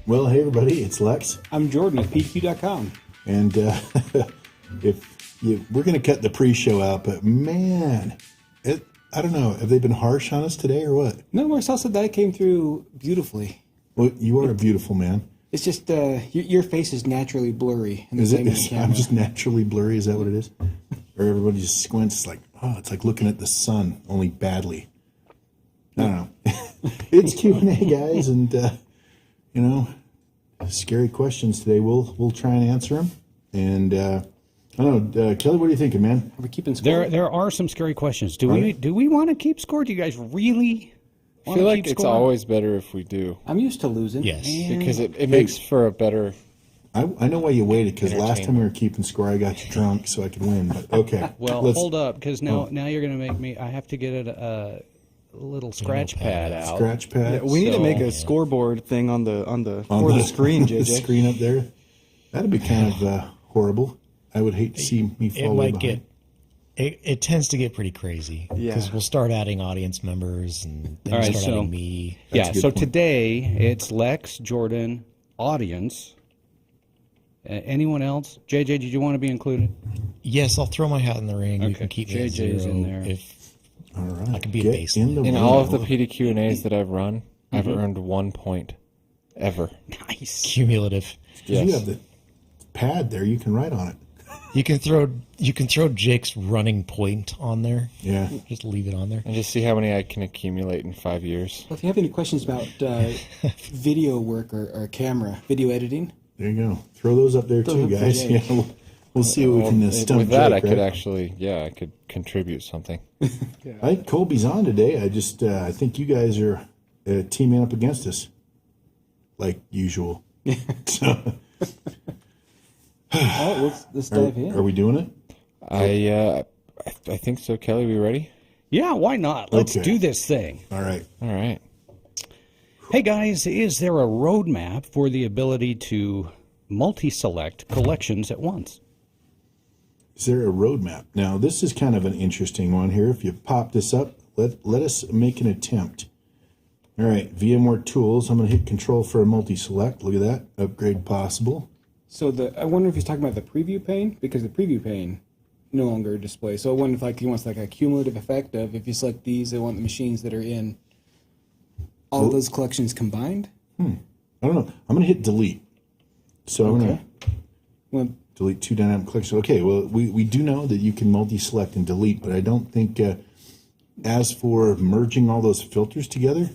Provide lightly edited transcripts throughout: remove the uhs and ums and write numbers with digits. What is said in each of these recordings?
Well, hey everybody, it's Lex. I'm Jordan at PDQ.com. And we're going to cut the pre-show out, but man, I don't know. Have they been harsh on us today or what? No, Marcel said that came through beautifully. Well, you are a beautiful man. It's just your face is naturally blurry. Is it? I'm just naturally blurry. Is that what it is? Or everybody just squints like, oh, it's like looking at the sun, only badly. I don't know. It's Q&A, guys, and you know, scary questions today. We'll try and answer them. And I don't know, Kelly, what are you thinking, man? Are we keeping score? There are some scary questions. Do we want to keep score? Do you guys really? I feel like it's always better if we do. I'm used to losing. Yes, because it makes for a better. I know why you waited, because last time we were keeping score, I got you drunk so I could win. But okay. Well, hold up, because now you're going to make me. I have to get a little scratch pad out. Scratch pad. Yeah, we need to make a scoreboard thing on the screen, JJ. The screen up there. That'd be kind of horrible. I would hate to see me fall behind. It tends to get pretty crazy because we'll start adding audience members and then start adding me. So today it's Lex, Jordan, audience. Anyone else? JJ, did you want to be included? Yes, I'll throw my hat in the ring. Okay. You can keep me at JJ's zero in there. If all right. I can be a baseline. In all of the PDQ A's that I've run, I've earned 1 point ever. Nice. Cumulative. You have the pad there. You can write on it. You can throw Jake's running point on there. Yeah. Just leave it on there. And just see how many I can accumulate in 5 years. Well, if you have any questions about video work or camera, video editing. There you go. Throw those up there too, guys. Yeah, we'll see what we can stump with that, Jake, I could right? actually, I could contribute something. I think Colby's on today. I think you guys are teaming up against us, like usual. So, All right, let's dive in. are we doing it? I think so. Kelly, we ready? Yeah, why not? Let's Okay. do this thing. All right. All right. Hey guys, is there a roadmap for the ability to multi-select collections at once? Is there a roadmap? Now, this is kind of an interesting one here. If you pop this up, let us make an attempt. All right, VMware Tools. I'm going to hit Control for a multi-select. Look at that. Upgrade possible. So I wonder if he's talking about the preview pane, because the preview pane no longer displays. So I wonder if he wants like a cumulative effect of if you select these, I want the machines that are in all those collections combined. I don't know. I'm going to hit Delete. So I'm going to delete 2 dynamic collections. Okay, well, we do know that you can multi-select and delete, but I don't think, as for merging all those filters together,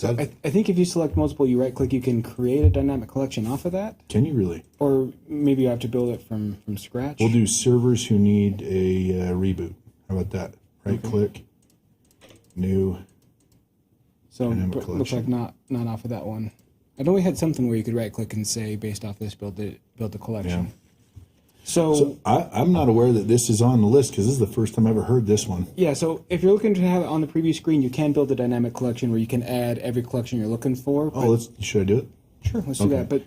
I think if you select multiple, you right-click, you can create a dynamic collection off of that. can you really? Or maybe you have to build it from scratch. We'll do servers who need a reboot. How about that? Right-click, new. So dynamic looks collection. like not off of that one. I know we had something where you could right-click and say, based off this, build the collection. Yeah. So I'm not aware that this is on the list because this is the first time I ever heard this one. yeah, so if you're looking to have it on the preview screen, you can build a dynamic collection where you can add every collection you're looking for. Oh, should I do it? Sure, let's do that. But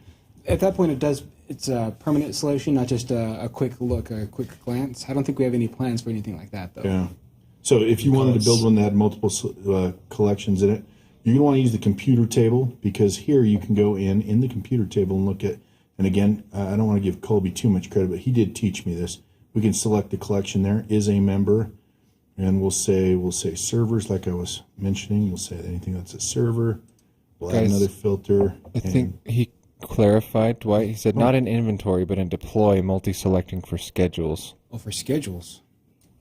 at that point, it's a permanent solution, not just a quick look, a quick glance. I don't think we have any plans for anything like that, though. Yeah. So if you wanted to build one that had multiple collections in it, you're going to want to use the computer table, because here you can go in the computer table and look at, and again, I don't want to give Colby too much credit, but he did teach me this. We can select the collection there, is a member, and we'll say servers, like I was mentioning. We'll say anything that's a server. We'll add another filter. I think he clarified, Dwight. He said not in inventory, but in deploy, multi-selecting for schedules. Oh, for schedules.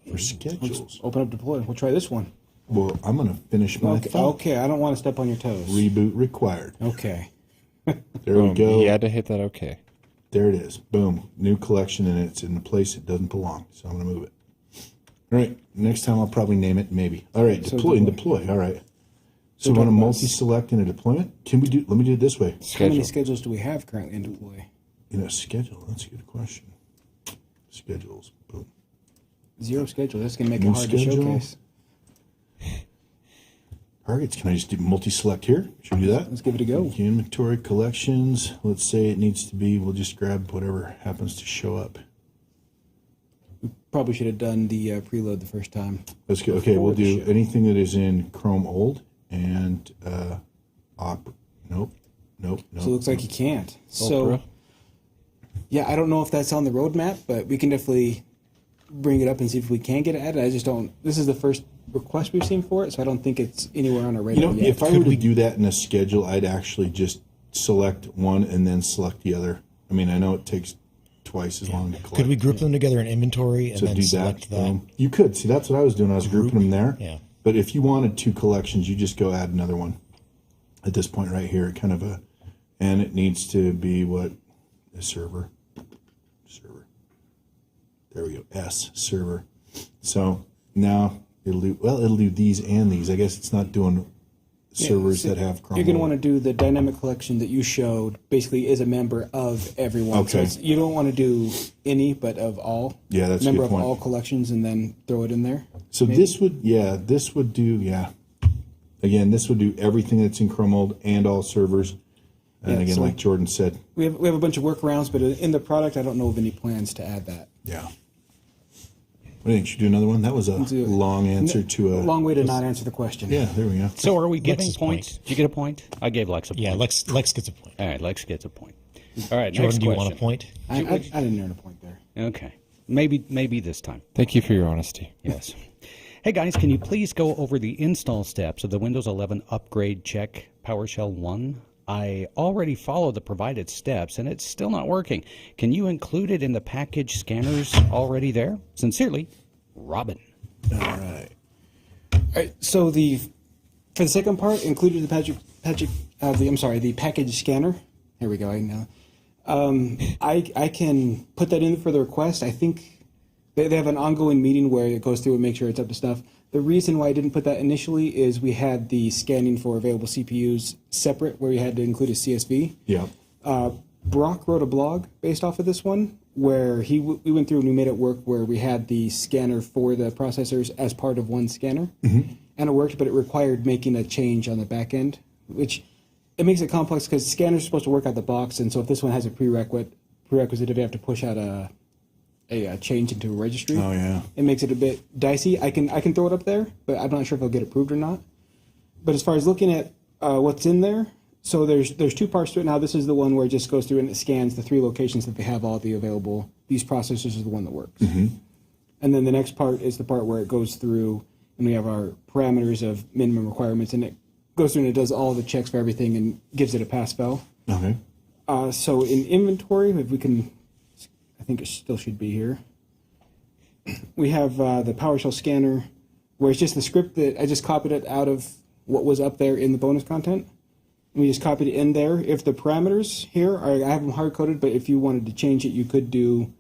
For schedules. Let's open up deploy. We'll try this one. Well, I'm going to finish my thought. Okay, I don't want to step on your toes. Reboot required. Okay. There we go. He had to hit that okay. There it is. Boom. New collection, and it's in the place it doesn't belong. So I'm going to move it. All right. Next time I'll probably name it, maybe. All right. Deploy. All right. So we want to multi-select in a deployment? Let me do it this way. How many schedules do we have currently in deploy? In a schedule? That's a good question. Schedules. Boom. 0 schedule. That's going to make it hard to showcase. Targets. Can I just do multi-select here? Should we do that? Let's give it a go. Inventory collections. Let's say it needs to be, we'll just grab whatever happens to show up. We probably should have done the preload the first time. Let's go. Okay, we'll do anything that is in Chrome old and nope. Nope. So it looks like you can't. So, Opera. yeah, I don't know if that's on the roadmap, but we can definitely bring it up and see if we can get it added. I just don't. This is the first request we've seen for it, so I don't think it's anywhere on our radar yet. If I were to do that in a schedule, I'd actually just select one and then select the other. I mean, I know it takes twice as long to collect. Could we group them together in inventory and So then do select that? You could. See, that's what I was doing. I was grouping them there. Yeah. But if you wanted 2 collections, you just go add another one. At this point right here, kind of and it needs to be what? A server. There we go. Server. So now it'll do these and these. I guess it's not doing servers so that have Chrome. You're going to want to do the dynamic collection that you showed. Basically, is a member of everyone. Okay. So you don't want to do any, but of all. Yeah, that's a member good point. of all collections, and then throw it in there. So maybe? this would do. Again, this would do everything that's in Chrome Mold and all servers. And Yeah, again, so like Jordan said. We have a bunch of workarounds, but in the product, I don't know of any plans to add that. Yeah. What do you think? Should we do another one? That was a long answer to a long way to not answer the question. Yeah, there we go. So are we giving Lex's points? point. Did you get a point? I gave Lex a point. Yeah, Lex gets a point. All right, Lex gets a point. All right, Jordan, next do you question. want a point? I didn't earn a point there. Okay. Maybe this time. Thank you for your honesty. Yes. Hey guys, can you please go over the install steps of the Windows 11 Upgrade Check PowerShell 1? I already followed the provided steps and it's still not working. Can you include it in the package scanners already there? Sincerely, Robin. All right. All right. So for the second part, included the the package scanner. Here we go. I can put that in for the request. I think they have an ongoing meeting where it goes through and makes sure it's up to stuff. The reason why I didn't put that initially is we had the scanning for available CPUs separate, where we had to include a CSV. Yeah. Brock wrote a blog based off of this one, where we went through and we made it work where we had the scanner for the processors as part of one scanner. Mm-hmm. And it worked, but it required making a change on the back end, which it makes it complex because scanners are supposed to work out the box. And so if this one has a prerequisite, if you have to push out a change into a registry, Oh yeah. it makes it a bit dicey. I can throw it up there, but I'm not sure if it'll get approved or not. But as far as looking at what's in there, so there's 2 parts to it now. This is the one where it just goes through and it scans the 3 locations that they have all the available. These processors is the one that works. Mm-hmm. And then the next part is the part where it goes through and we have our parameters of minimum requirements, and it goes through and it does all the checks for everything and gives it a pass-fail. Okay. So in inventory, if we can, I think it still should be here. We have the PowerShell scanner, where it's just the script that I just copied it out of what was up there in the bonus content. And we just copied it in there. If the parameters here I have them hard-coded, but if you wanted to change it, you could do,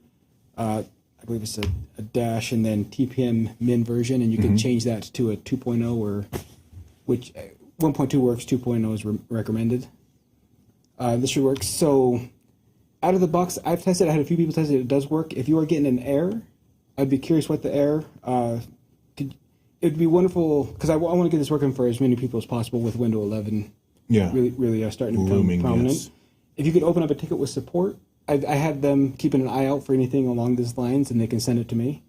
I believe it's a dash and then TPM min version, and you could change that to a 2.0 or which 1.2 works, 2.0 is recommended. This should work. So out of the box, I've tested, I had a few people test it, it does work. If you are getting an error, I'd be curious what the error, it'd be wonderful, because I want to get this working for as many people as possible with Windows 11 really starting to become Looming, prominent. yes. If you could open up a ticket with support, I had them keeping an eye out for anything along these lines, and they can send it to me.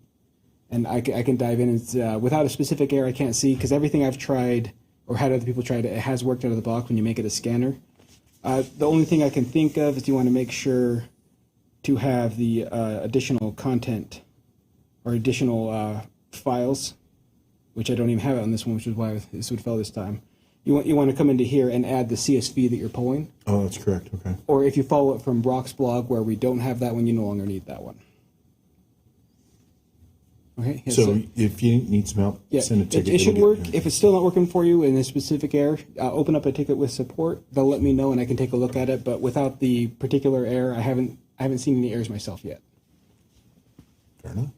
And I can dive in, and without a specific error I can't see, because everything I've tried, or had other people tried, it has worked out of the box when you make it a scanner. The only thing I can think of is you want to make sure to have the additional content or additional files, which I don't even have on this one, which is why this would fail this time. You want to come into here and add the CSV that you're pulling. Oh, that's correct. Okay. Or if you follow it from Brock's blog where we don't have that one, you no longer need that one. Okay. Yeah, So if you need some help, yeah, send a ticket. it should It'll work. If it's still not working for you in a specific error, open up a ticket with support. They'll let me know and I can take a look at it. But without the particular error, I haven't seen any errors myself yet. Fair enough.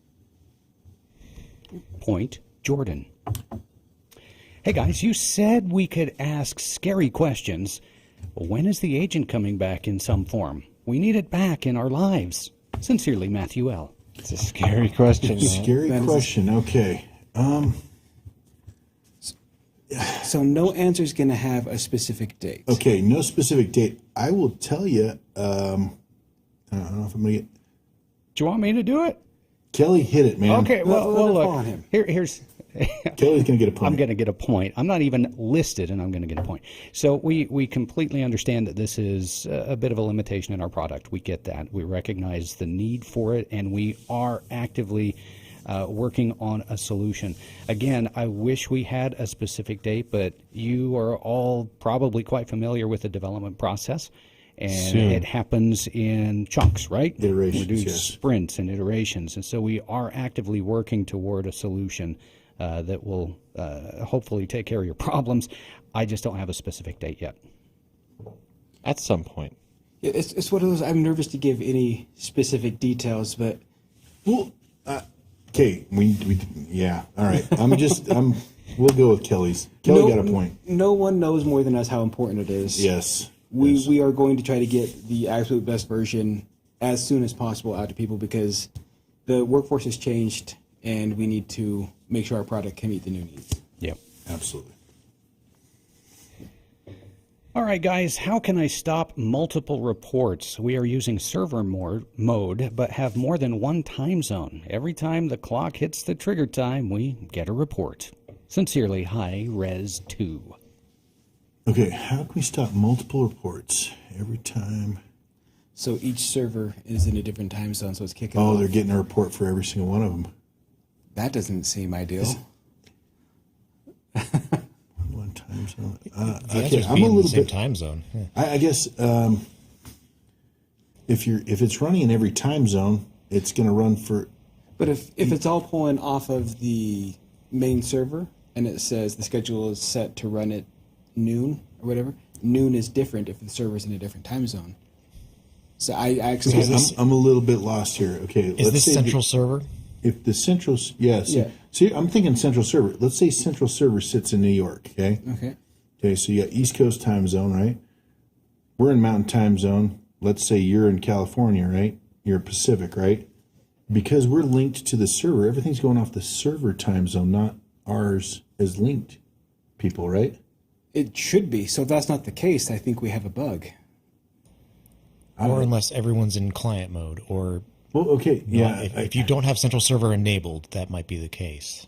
Point Jordan. Hey guys, you said we could ask scary questions. When is the agent coming back in some form? We need it back in our lives. Sincerely, Matthew L. It's a scary question. man. Scary question. Okay. So no answer is going to have a specific date. Okay. No specific date. I will tell you. I don't know if I'm gonna get. Do you want me to do it? Kelly hit it, man. Okay, well Let it look. fall on him. Here's Kelly's going to get a point. I'm going to get a point. I'm not even listed, and I'm going to get a point. So we completely understand that this is a bit of a limitation in our product. We get that. We recognize the need for it, and we are actively working on a solution. Again, I wish we had a specific date, but you are all probably quite familiar with the development process. And it happens in chunks, right? Iterations, we do yes. sprints and iterations. And so we are actively working toward a solution that will hopefully take care of your problems. I just don't have a specific date yet. At some point. It's one of those, I'm nervous to give any specific details, but... Well, okay, yeah, all right. We'll go with Kelly's. Kelly got a point. No one knows more than us how important it is. Yes. We are going to try to get the absolute best version as soon as possible out to people because the workforce has changed and we need to make sure our product can meet the new needs. Yep. Absolutely. All right, guys, how can I stop multiple reports? We are using server mode, but have more than one time zone. Every time the clock hits the trigger time, we get a report. Sincerely, Hi-Res2. Okay, how can we stop multiple reports every time? So each server is in a different time zone, so it's kicking Oh, off. they're getting a report for every single one of them. That doesn't seem ideal. One time zone. The Okay, answer's I'm being a in the little same bit. time zone. Yeah. I guess if it's running in every time zone, it's going to run for. But if it's all pulling off of the main server and it says the schedule is set to run at noon or whatever, noon is different if the server's in a different time zone. So I actually Okay, I'm a little bit lost here. Okay, Is this say central server? If the central, yes. Yeah. See, I'm thinking central server. Let's say central server sits in New York. Okay. Okay. Okay, so you got East Coast time zone, right? We're in Mountain time zone. Let's say you're in California, right? You're Pacific, right? Because we're linked to the server, everything's going off the server time zone, not ours as linked people, right? It should be. So if that's not the case, I think we have a bug. Or unless everyone's in client mode, or Well, okay, yeah. if you don't have central server enabled, that might be the case.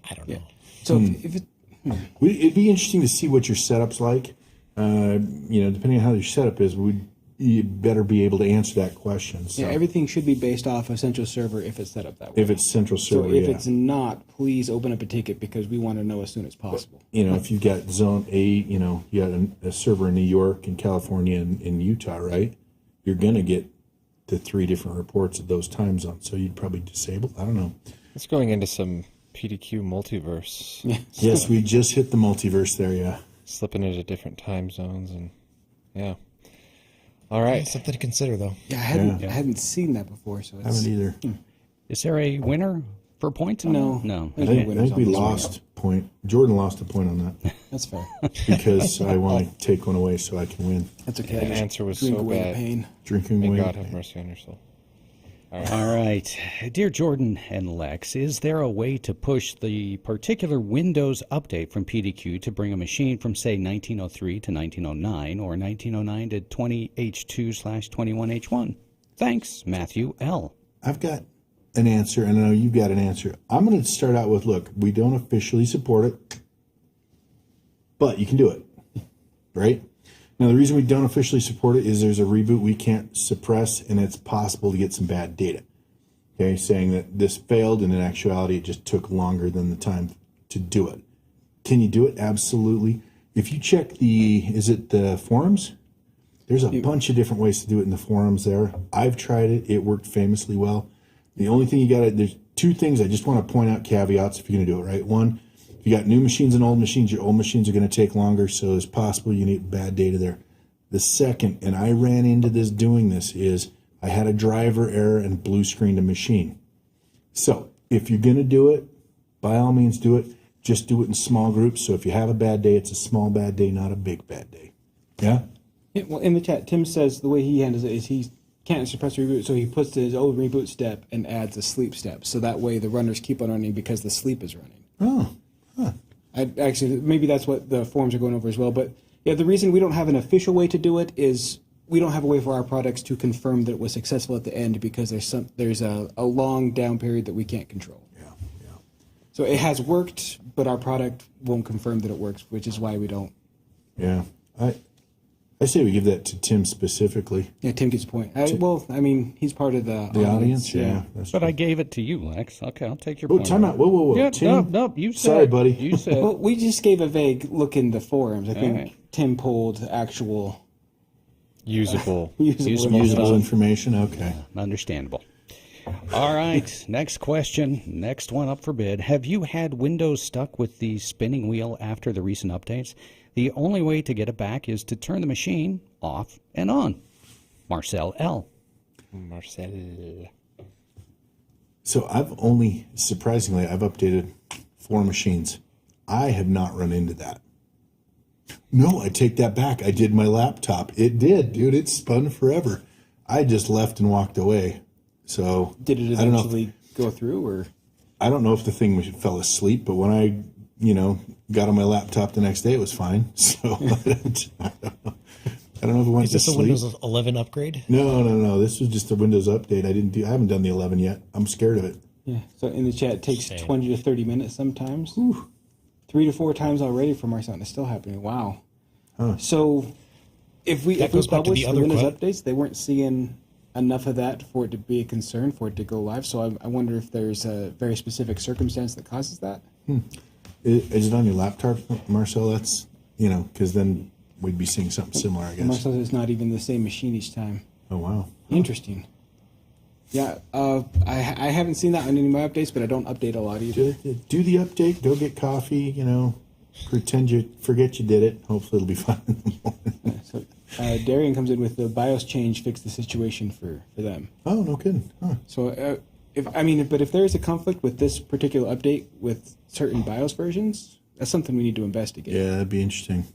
I don't know. So if it, It'd be interesting to see what your setup's like. Depending on how your setup is, you better be able to answer that question. So. yeah, everything should be based off of central server if it's set up that way. If it's central server, so if yeah. it's not, please open up a ticket because we want to know as soon as possible. If you've got zone A, you got a server in New York and California and in Utah, right? You're going to get the 3 different reports of those time zones. So you'd probably disable. I don't know. It's going into some PDQ multiverse. Yeah. Yes, we just hit the multiverse there, yeah. Slipping into different time zones and yeah. All right. Something to consider, though. Yeah, I hadn't seen that before, so I it's, haven't either. Is there a winner for points? No. No. There's I no think winners we on this one. lost a point. Jordan lost a point on that That's fair. because I want to take one away so I can win. That's okay. The Just answer was drink so away the bad. pain. Drinking May away. God have mercy on your soul. All right. Dear Jordan and Lex, is there a way to push the particular Windows update from PDQ to bring a machine from, say, 1903 to 1909 or 1909 to 20H2/21H1? Thanks, Matthew L. I've got an answer, and I know you've got an answer. I'm going to start out with, look, we don't officially support it, but you can do it, right? Now, the reason we don't officially support it is there's a reboot we can't suppress, and it's possible to get some bad data, okay, saying that this failed, and in actuality, it just took longer than the time to do it. Can you do it? Absolutely. If you check is it the forums? There's a bunch of different ways to do it in the forums there. I've tried it. It worked famously well. The only thing there's 2 things I just want to point out, caveats, if you're going to do it, right? One, if you got new machines and old machines, your old machines are going to take longer, so it's possible you need bad data there. The second, and I ran into this doing this, is I had a driver error and blue screened a machine. So if you're going to do it, by all means do it. Just do it in small groups. So if you have a bad day, it's a small bad day, not a big bad day. Yeah? Yeah, well, in the chat, Tim says the way he handles it is he can't suppress reboot, so he puts his old reboot step and adds a sleep step. So that way the runners keep on running because the sleep is running. Oh, huh. Actually, maybe that's what the forums are going over as well. But yeah, the reason we don't have an official way to do it is we don't have a way for our products to confirm that it was successful at the end because there's a long down period that we can't control. Yeah. So it has worked, but our product won't confirm that it works, which is why we don't. Yeah. I say we give that to Tim specifically. Yeah, Tim gets a point. He's part of the audience. Yeah. But I gave it to you, Lex. Okay, I'll take your Oh, point. time out. Whoa. Yeah, Tim, no, you said. Sorry, buddy. You said. Well, we just gave a vague look in the forums. I think right. Tim pulled actual Usable. Usable information. Okay. Understandable. All right, next question. Next one up for bid. Have you had Windows stuck with the spinning wheel after the recent updates? The only way to get it back is to turn the machine off and on. Marcel L. Marcel. So surprisingly, I've updated 4 machines. I have not run into that. No, I take that back. I did my laptop. It did, dude. It spun forever. I just left and walked away. So did it eventually go through, or I don't know if the thing fell asleep, but when I, got on my laptop the next day, it was fine. So I don't know if it went Is to this sleep. a Windows 11 upgrade? No. This was just a Windows update. I haven't done the 11 yet. I'm scared of it. yeah. So in the chat, it takes Same. 20 to 30 minutes sometimes. Whew. 3 to 4 times already from our side. It's still happening. Wow. Huh. So if we That goes back to publish the the other Windows que- updates, they weren't seeing enough of that for it to be a concern for it to go live. So I wonder if there's a very specific circumstance that causes that. Is it on your laptop, Marcel? That's, because then we'd be seeing something similar, I guess. Marcel says it's not even the same machine each time. Oh, wow. Interesting. Yeah, I haven't seen that on any of my updates, but I don't update a lot either. Do the update, go get coffee, pretend you forget you did it. Hopefully it'll be fine in the morning. So Darian comes in with the BIOS change fixed the situation for them. Oh, no kidding. Huh. So if there is a conflict with this particular update with certain BIOS versions, that's something we need to investigate. Yeah, that'd be interesting.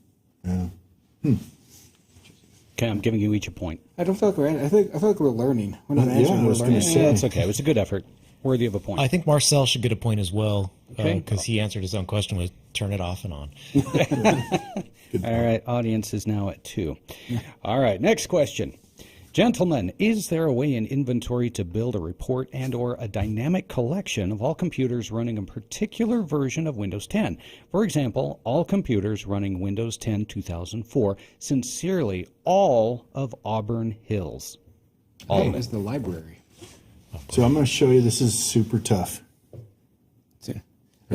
Yeah. Okay, I'm giving you each a point. I don't feel like I feel like we're learning. We're not answering. I We're was gonna learning. say. Yeah, it's okay. It was a good effort. Worthy of a point. I think Marcel should get a point as well Okay. because he answered his own question with turn it off and on. All right, audience is now at 2. All right, next question. Gentlemen, is there a way in inventory to build a report and or a dynamic collection of all computers running a particular version of Windows 10? For example, all computers running Windows 10 2004. Sincerely, all of Auburn Hills. All as the library. So I'm going to show you. This is super tough. Here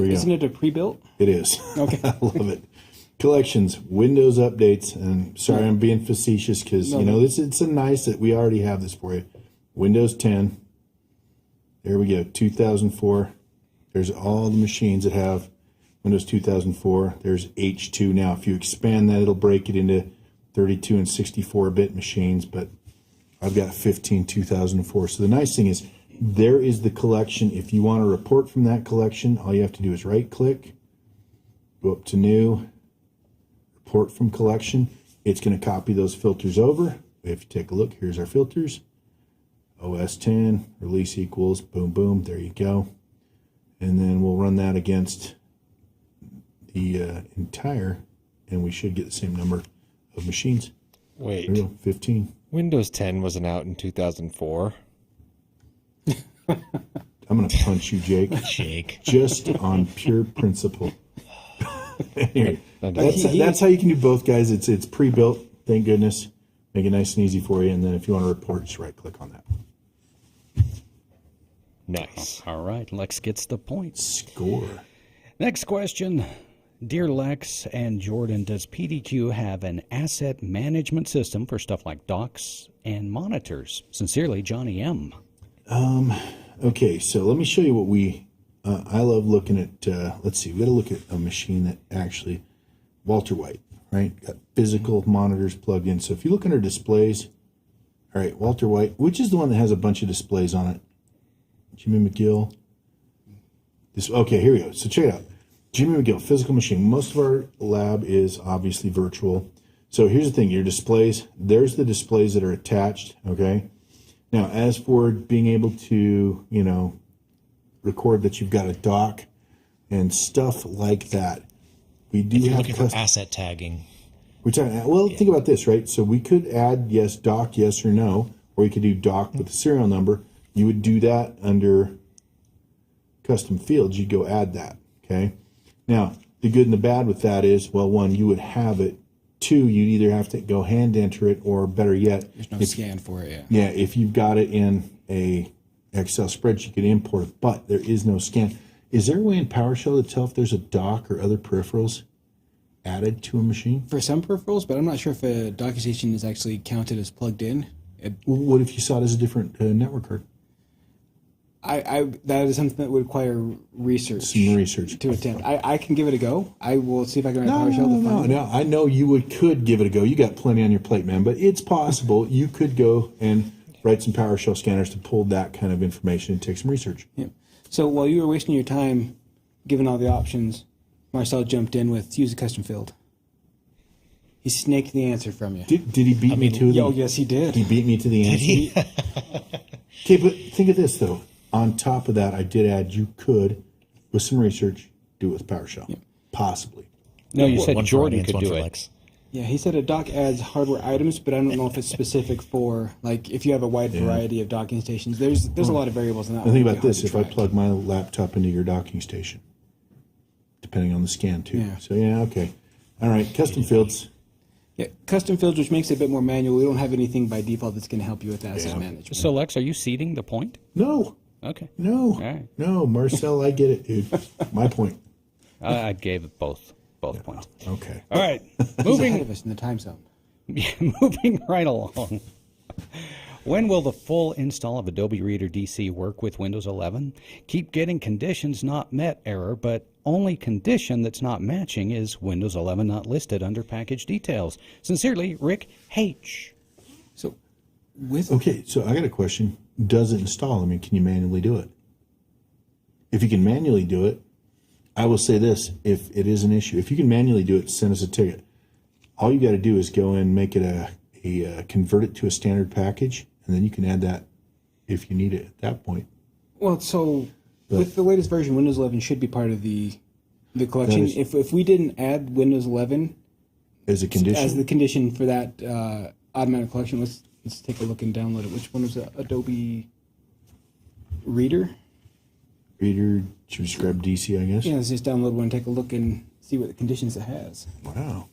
we Isn't go. it a pre-built? It is. Okay. I love it. Collections, Windows updates, and sorry, I'm being facetious because it's a nice that we already have this for you. Windows 10. There we go. 2004. There's all the machines that have Windows 2004. There's H2 now. If you expand that, it'll break it into 32 and 64-bit machines, but I've got 15 2004. So the nice thing is there is the collection. If you want to report from that collection, all you have to do is right-click, go up to New, Report from Collection. It's going to copy those filters over. If you take a look, here's our filters. OS 10, release equals, boom, boom, there you go. And then we'll run that against the entire, and we should get the same number of machines. Wait, There we go, 15. Windows 10 wasn't out in 2004. I'm going to punch you, Jake. Jake. Just on pure principle. Anyway, That's- that's how you can do both, guys. It's pre-built, thank goodness. Make it nice and easy for you. And then if you want to report, just right-click on that. Nice. All right, Lex gets the points. Score. Next question. Dear Lex and Jordan, does PDQ have an asset management system for stuff like docks and monitors? Sincerely, Johnny M. Okay, so let me show you what we... I love looking at... let's see, we got to look at a machine that actually... Walter White, right? Got physical monitors plugged in. So if you look under displays... All right, Walter White, which is the one that has a bunch of displays on it? Jimmy McGill. Okay, here we go. So check it out. Jimmy McGill, physical machine. Most of our lab is obviously virtual. So here's the thing. Your displays, there's the displays that are attached, okay? Now, as for being able to, record that you've got a dock and stuff like that, we do You're have looking for asset tagging. we're talking. Well, think about this, right? So we could add yes, dock, yes or no, or you could do dock with the serial number. You would do that under custom fields, you go add that. Okay. Now, the good and the bad with that is, well, one, you would have it. Two, you'd either have to go hand enter it, or better yet, There's no scan for it, yeah. Yeah, if you've got it in a Excel spreadsheet, you can import it, but there is no scan. Is there a way in PowerShell to tell if there's a dock or other peripherals added to a machine? For some peripherals, but I'm not sure if a docking station is actually counted as plugged in. What if you saw it as a different network card? That is something that would require research. Some research to attempt. I can give it a go. I will see if I can write PowerShell to find it. No. I know you could give it a go. You got plenty on your plate, man. But it's possible you could go and write some PowerShell scanners to pull that kind of information and take some research. Yeah. So while you were wasting your time, given all the options, Marcel jumped in with use a custom field. He snaked the answer from you. Did he beat me to it? Oh, yes, he did. He beat me to the answer. Okay, but think of this though. On top of that, I did add you could, with some research, do it with PowerShell. Yeah. Possibly. No, you said One for Jordan audience, could one do for it. Lex. Yeah, he said a dock adds hardware items, but I don't know if it's specific for, like, if you have a wide variety of docking stations. There's a lot of variables in that. Now think about this. If I plug my laptop into your docking station, depending on the scan too. Yeah. So yeah, okay. All right, custom fields. Yeah, custom fields, which makes it a bit more manual. We don't have anything by default that's going to help you with asset management. So, Lex, are you ceding the point? No. Okay. No. All right. No, Marcel, I get it, dude. My point. I gave it both points. Okay. All right. He's ahead Moving of us in the time zone. moving right along. When will the full install of Adobe Reader DC work with Windows 11? Keep getting conditions not met error, but only condition that's not matching is Windows 11 not listed under package details. Sincerely, Rick H. So, with Okay, so I got a question. Does it install? I mean, can you manually do it? If you can manually do it, I will say this, if it is an issue, if you can manually do it, send us a ticket. All you got to do is go in, make it convert it to a standard package, and then you can add that if you need it at that point. Well, so with the latest version, Windows 11 should be part of the collection. If we didn't add Windows 11 as a condition, as the condition for that automatic collection, let's take a look and download it. Which one was it? Adobe Reader? Reader, should we just grab DC, I guess? Yeah, let's just download one and take a look and see what the conditions it has. Wow.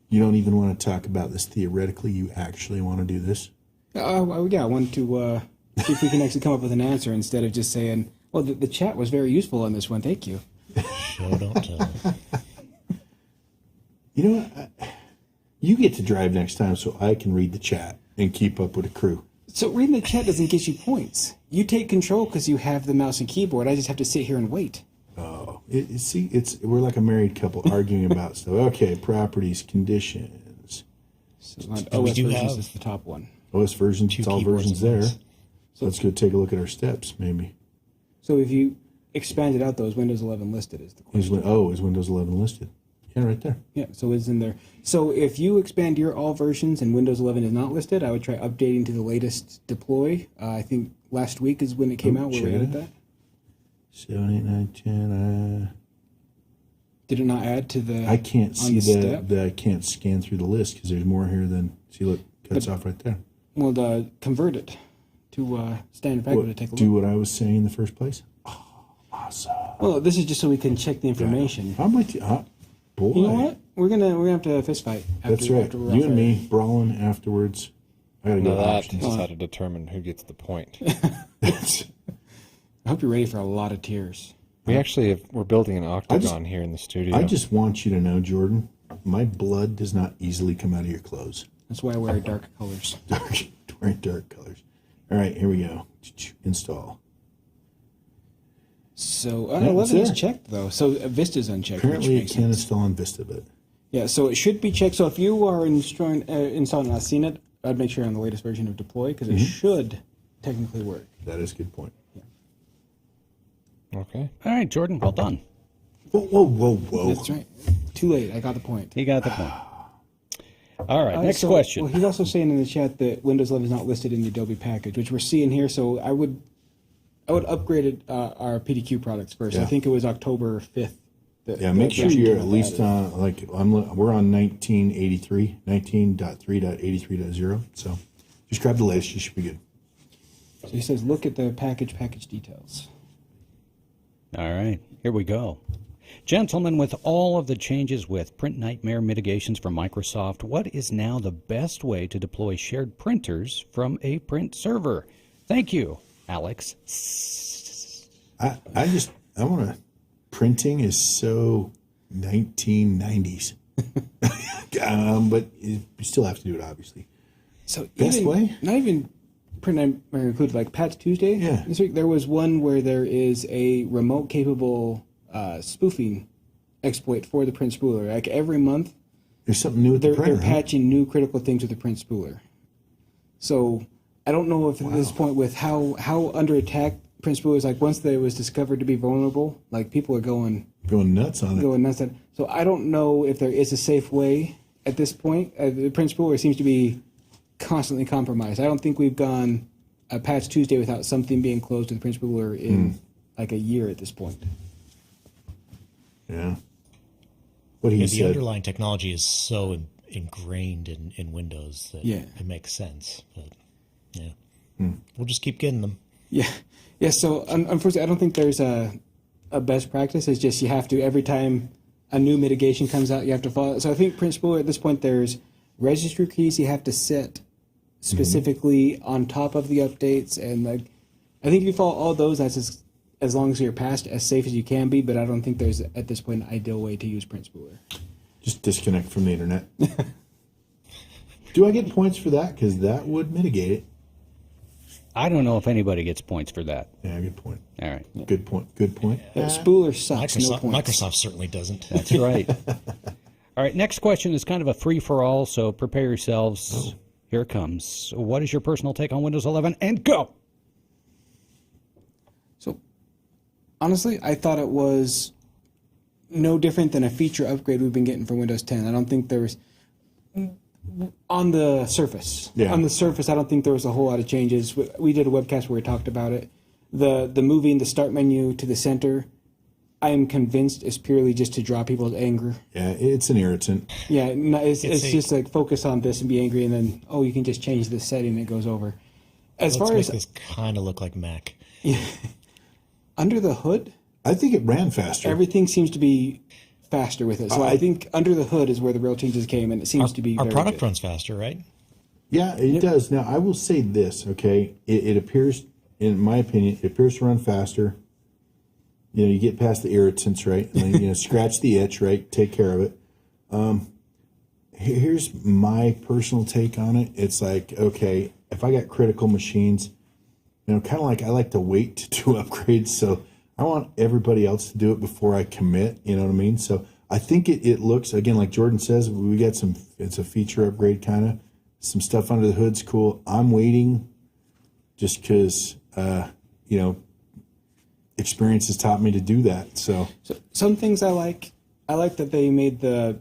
You don't even want to talk about this theoretically. You actually want to do this? Yeah, I wanted to see if we can actually come up with an answer instead of just saying, well, the chat was very useful on this one. Thank you. Show don't tell. You know what? You get to drive next time so I can read the chat and keep up with the crew. So reading the chat doesn't get you points. You take control because you have the mouse and keyboard. I just have to sit here and wait. Oh, we're like a married couple arguing about stuff. Okay, properties, conditions. So on OS do versions have is the top one. OS versions, it's all keyboards versions and there. mouse. So let's go take a look at our steps, maybe. So if you expand it out, though, is Windows 11 listed is the question. Is Windows 11 listed? Yeah, right there. Yeah, so it's in there. So if you expand your all versions and Windows 11 is not listed, I would try updating to the latest deploy. I think last week is when it came out where we added that. 7, 8, 9, 10. Did it not add to the? I can't see step? I can't scan through the list because there's more here than. See, look, cuts off right there. Well, convert it to standard package to take a look. Do what I was saying in the first place. Oh, awesome. Well, this is just so we can check the information. I'm with you. Boy. You know what? We're gonna have to fist fight. That's right. After we're You off and air. me brawling afterwards. I gotta go Now to that options. is how to determine who gets the point. I hope you're ready for a lot of tears. We're building an octagon here in the studio. I just want you to know, Jordan, my blood does not easily come out of your clothes. That's why I wear dark colors. Dark colors. All right, here we go. Install. So it's 11 is there. checked though. So Vista's unchecked. Apparently, which it makes can sense. install on Vista, but Yeah, so it should be checked. So if you are installing and not seen it, I'd make sure on the latest version of Deploy because it should technically work. that is a good point. Okay. All right, Jordan, well done. Whoa. That's right. Too late. I got the point. You got the point. All right, next So- question. Well, he's also saying in the chat that Windows 11 is not listed in the Adobe package, which we're seeing here. So I would upgrade our PDQ products first. Yeah. I think it was October 5th. Yeah, make sure you're at least on we're on 1983, 19.3.83.0. So just grab the latest. You should be good. So he says, look at the package details. All right, here we go. Gentlemen, with all of the changes with PrintNightmare mitigations from Microsoft, what is now the best way to deploy shared printers from a print server? Thank you, Alex. I want to. Printing is so 1990s. But you still have to do it, obviously. So Best way? Not even PrintNightmare included, like Patch Tuesday. Yeah. This week there was one where there is a remote capable spoofing exploit for the print spooler. Like every month, There's something new with the printer. they're patching new critical things with the print spooler. So I don't know if at this point with how under attack print spoolers, like once they was discovered to be vulnerable, like people are going nuts on it. Going nuts. So I don't know if there is a safe way at this point. The print spooler seems to be constantly compromised. I don't think we've gone a Patch Tuesday without something being closed to the print spooler in like a year at this point. Yeah. What he The said. underlying technology is so ingrained in Windows that it makes sense. But yeah, we'll just keep getting them. Yeah. Yeah. So unfortunately, I don't think there's a best practice. It's just you have to, every time a new mitigation comes out, you have to follow it. So I think print spooler at this point, there's registry keys you have to set specifically on top of the updates. And like, I think if you follow all those, that's as long as you're past as safe as you can be, but I don't think there's at this point an ideal way to use print spooler. Just disconnect from the internet. Do I get points for that? Because that would mitigate it. I don't know if anybody gets points for that. Yeah, good point. All right. Good point. Good point. Yeah, spooler sucks. No points. Microsoft certainly doesn't. That's right. All right, next question is kind of a free-for-all, so prepare yourselves. Here it comes. What is your personal take on Windows 11? And go! So, honestly, I thought it was no different than a feature upgrade we've been getting for Windows 10. I don't think there was... On the surface. Yeah. On the surface, I don't think there was a whole lot of changes. We did a webcast where we talked about it. The moving the start menu to the center, I am convinced is purely just to draw people's anger. Yeah, it's an irritant. Yeah, no, it's just like focus on this and be angry, and then, you can just change this setting and it goes over. Let's make this kind of look like Mac. Under the hood, I think it ran faster. everything seems to be faster with it. So I think under the hood is where the real changes came, and it seems to be Our very product good. runs faster, right? Yeah, it does. Now, I will say this, okay? It appears, in my opinion, it appears to run faster. You know, you get past the irritants, right? And then, scratch the itch, right? Take care of it. Here's my personal take on it. It's like, okay, if I got critical machines, kind of like I like to wait to do upgrades, so I want everybody else to do it before I commit, you know what I mean? So I think it looks, again, like Jordan says, we got it's a feature upgrade kind of. Some stuff under the hood's cool. I'm waiting just because, experience has taught me to do that. So some things I like that they made the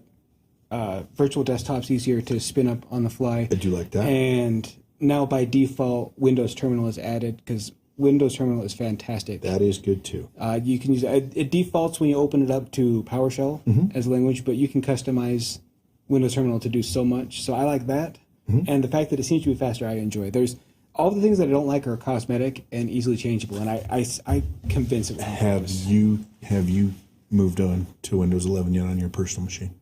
virtual desktops easier to spin up on the fly. I do like that. And now by default, Windows Terminal is added because Windows Terminal is fantastic. That is good too. You can use it. It defaults when you open it up to PowerShell as a language, but you can customize Windows Terminal to do so much. So I like that. And the fact that it seems to be faster, I enjoy. There's all the things that I don't like are cosmetic and easily changeable, and I convince it. Have you moved on to Windows 11 yet on your personal machine?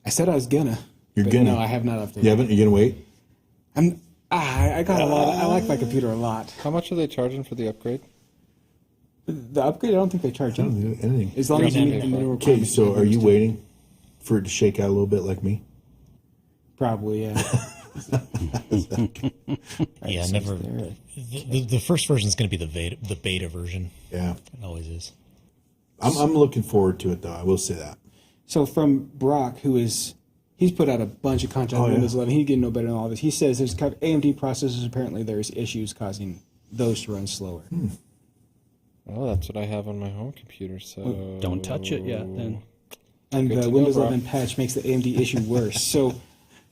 I said I was gonna. You're but gonna? No, I have not updated. You haven't? You're gonna wait? I got a lot. I like my computer a lot. How much are they charging for the upgrade? The upgrade, I don't think they charge I don't anything. do anything. As long as you meet the new Okay, requirements. so are you waiting for it to shake out a little bit like me? Probably, yeah. Yeah, never. The first version is going to be the beta version. Yeah. It always is. I'm looking forward to it, though. I will say that. So from Brock, he's put out a bunch of content on Windows 11. He's getting no better than all this. He says there's AMD processors. Apparently, there's issues causing those to run slower. Well, that's what I have on my home computer. So Don't touch it yet, then. And Good the to know, Windows bro. 11 patch makes the AMD issue worse. So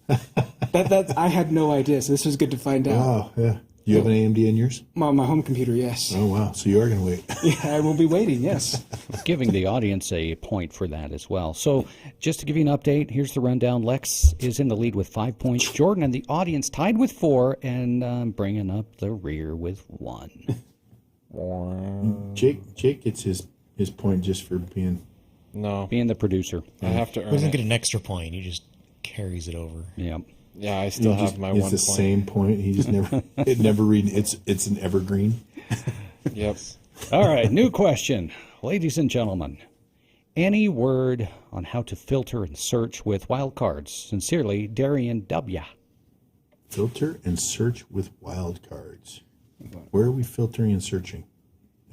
that I had no idea. So this was good to find out. Wow, yeah. You have an AMD in yours? My home computer, yes. Oh, wow. So you are going to wait. Yeah, I will be waiting. Yes. Giving the audience a point for that as well. So just to give you an update, here's the rundown. Lex is in the lead with 5 points. Jordan and the audience tied with 4 and bringing up the rear with 1. Jake gets his his point just for being. No, Being the producer. I have to He earn doesn't it. get an extra point. He just carries it over. Yeah. Yeah, I still have my It's 1 the point. same point. He just never. It never read. It's an evergreen. Yep. All right, new question. Ladies and gentlemen, any word on how to filter and search with wildcards? Sincerely, Darian W. Filter and search with wildcards. Where are we filtering and searching?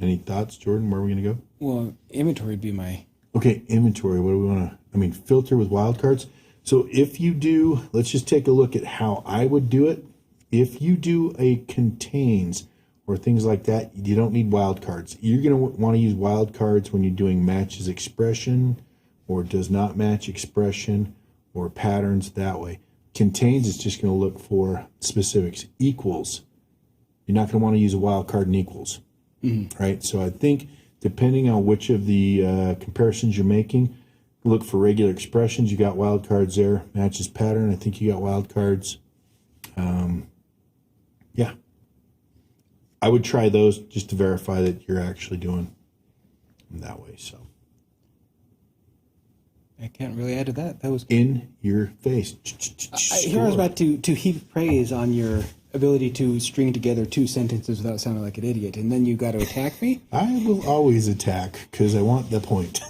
Any thoughts, Jordan? Where are we going to go? Well, inventory would be my. Okay, inventory. What do we want to? I mean, filter with wildcards. So if you do, let's just take a look at how I would do it. If you do a contains or things like that, you don't need wildcards. You're going to want to use wildcards when you're doing matches expression or does not match expression or patterns that way. Contains is just going to look for specifics. Equals, you're not going to want to use a wildcard in equals, right? So I think depending on which of the comparisons you're making, look for regular expressions. You got wildcards there. Matches pattern, I think you got wildcards. Yeah. I would try those just to verify that you're actually doing them that way. So I can't really add to that. That was. in your face. Here I was about to heap praise on your ability to string together 2 sentences without sounding like an idiot, and then you got to attack me. I will always attack because I want the point.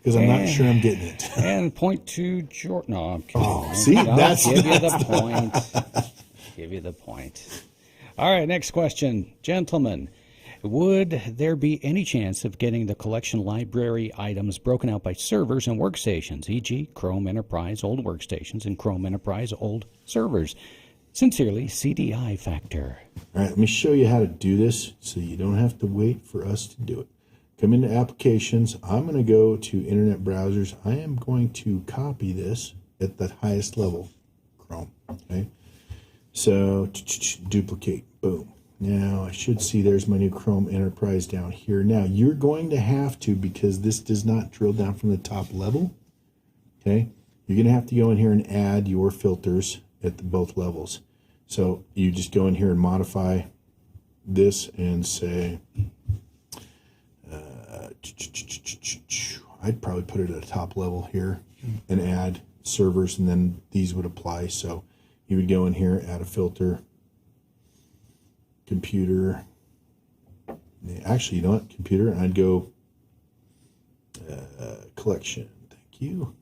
Because I'm not sure I'm getting it. And point to Jordan. No, I'm kidding. Oh, see, I'll that's give you the point. Give you the point. All right, next question. Gentlemen, would there be any chance of getting the collection library items broken out by servers and workstations, e.g. Chrome Enterprise old workstations and Chrome Enterprise old servers? Sincerely, CDI Factor. All right, let me show you how to do this so you don't have to wait for us to do it. Come into applications. I'm going to go to internet browsers. I am going to copy this at the highest level, Chrome. Okay. So duplicate, boom. Now I should see there's my new Chrome Enterprise down here. Now you're going to have to, because this does not drill down from the top level, okay, you're going to have to go in here and add your filters at both levels. So you just go in here and modify this and say, I'd probably put it at a top level here and add servers, and then these would apply. So you would go in here, add a filter, computer. Actually, you know what? Computer, and I'd go collection. Thank you.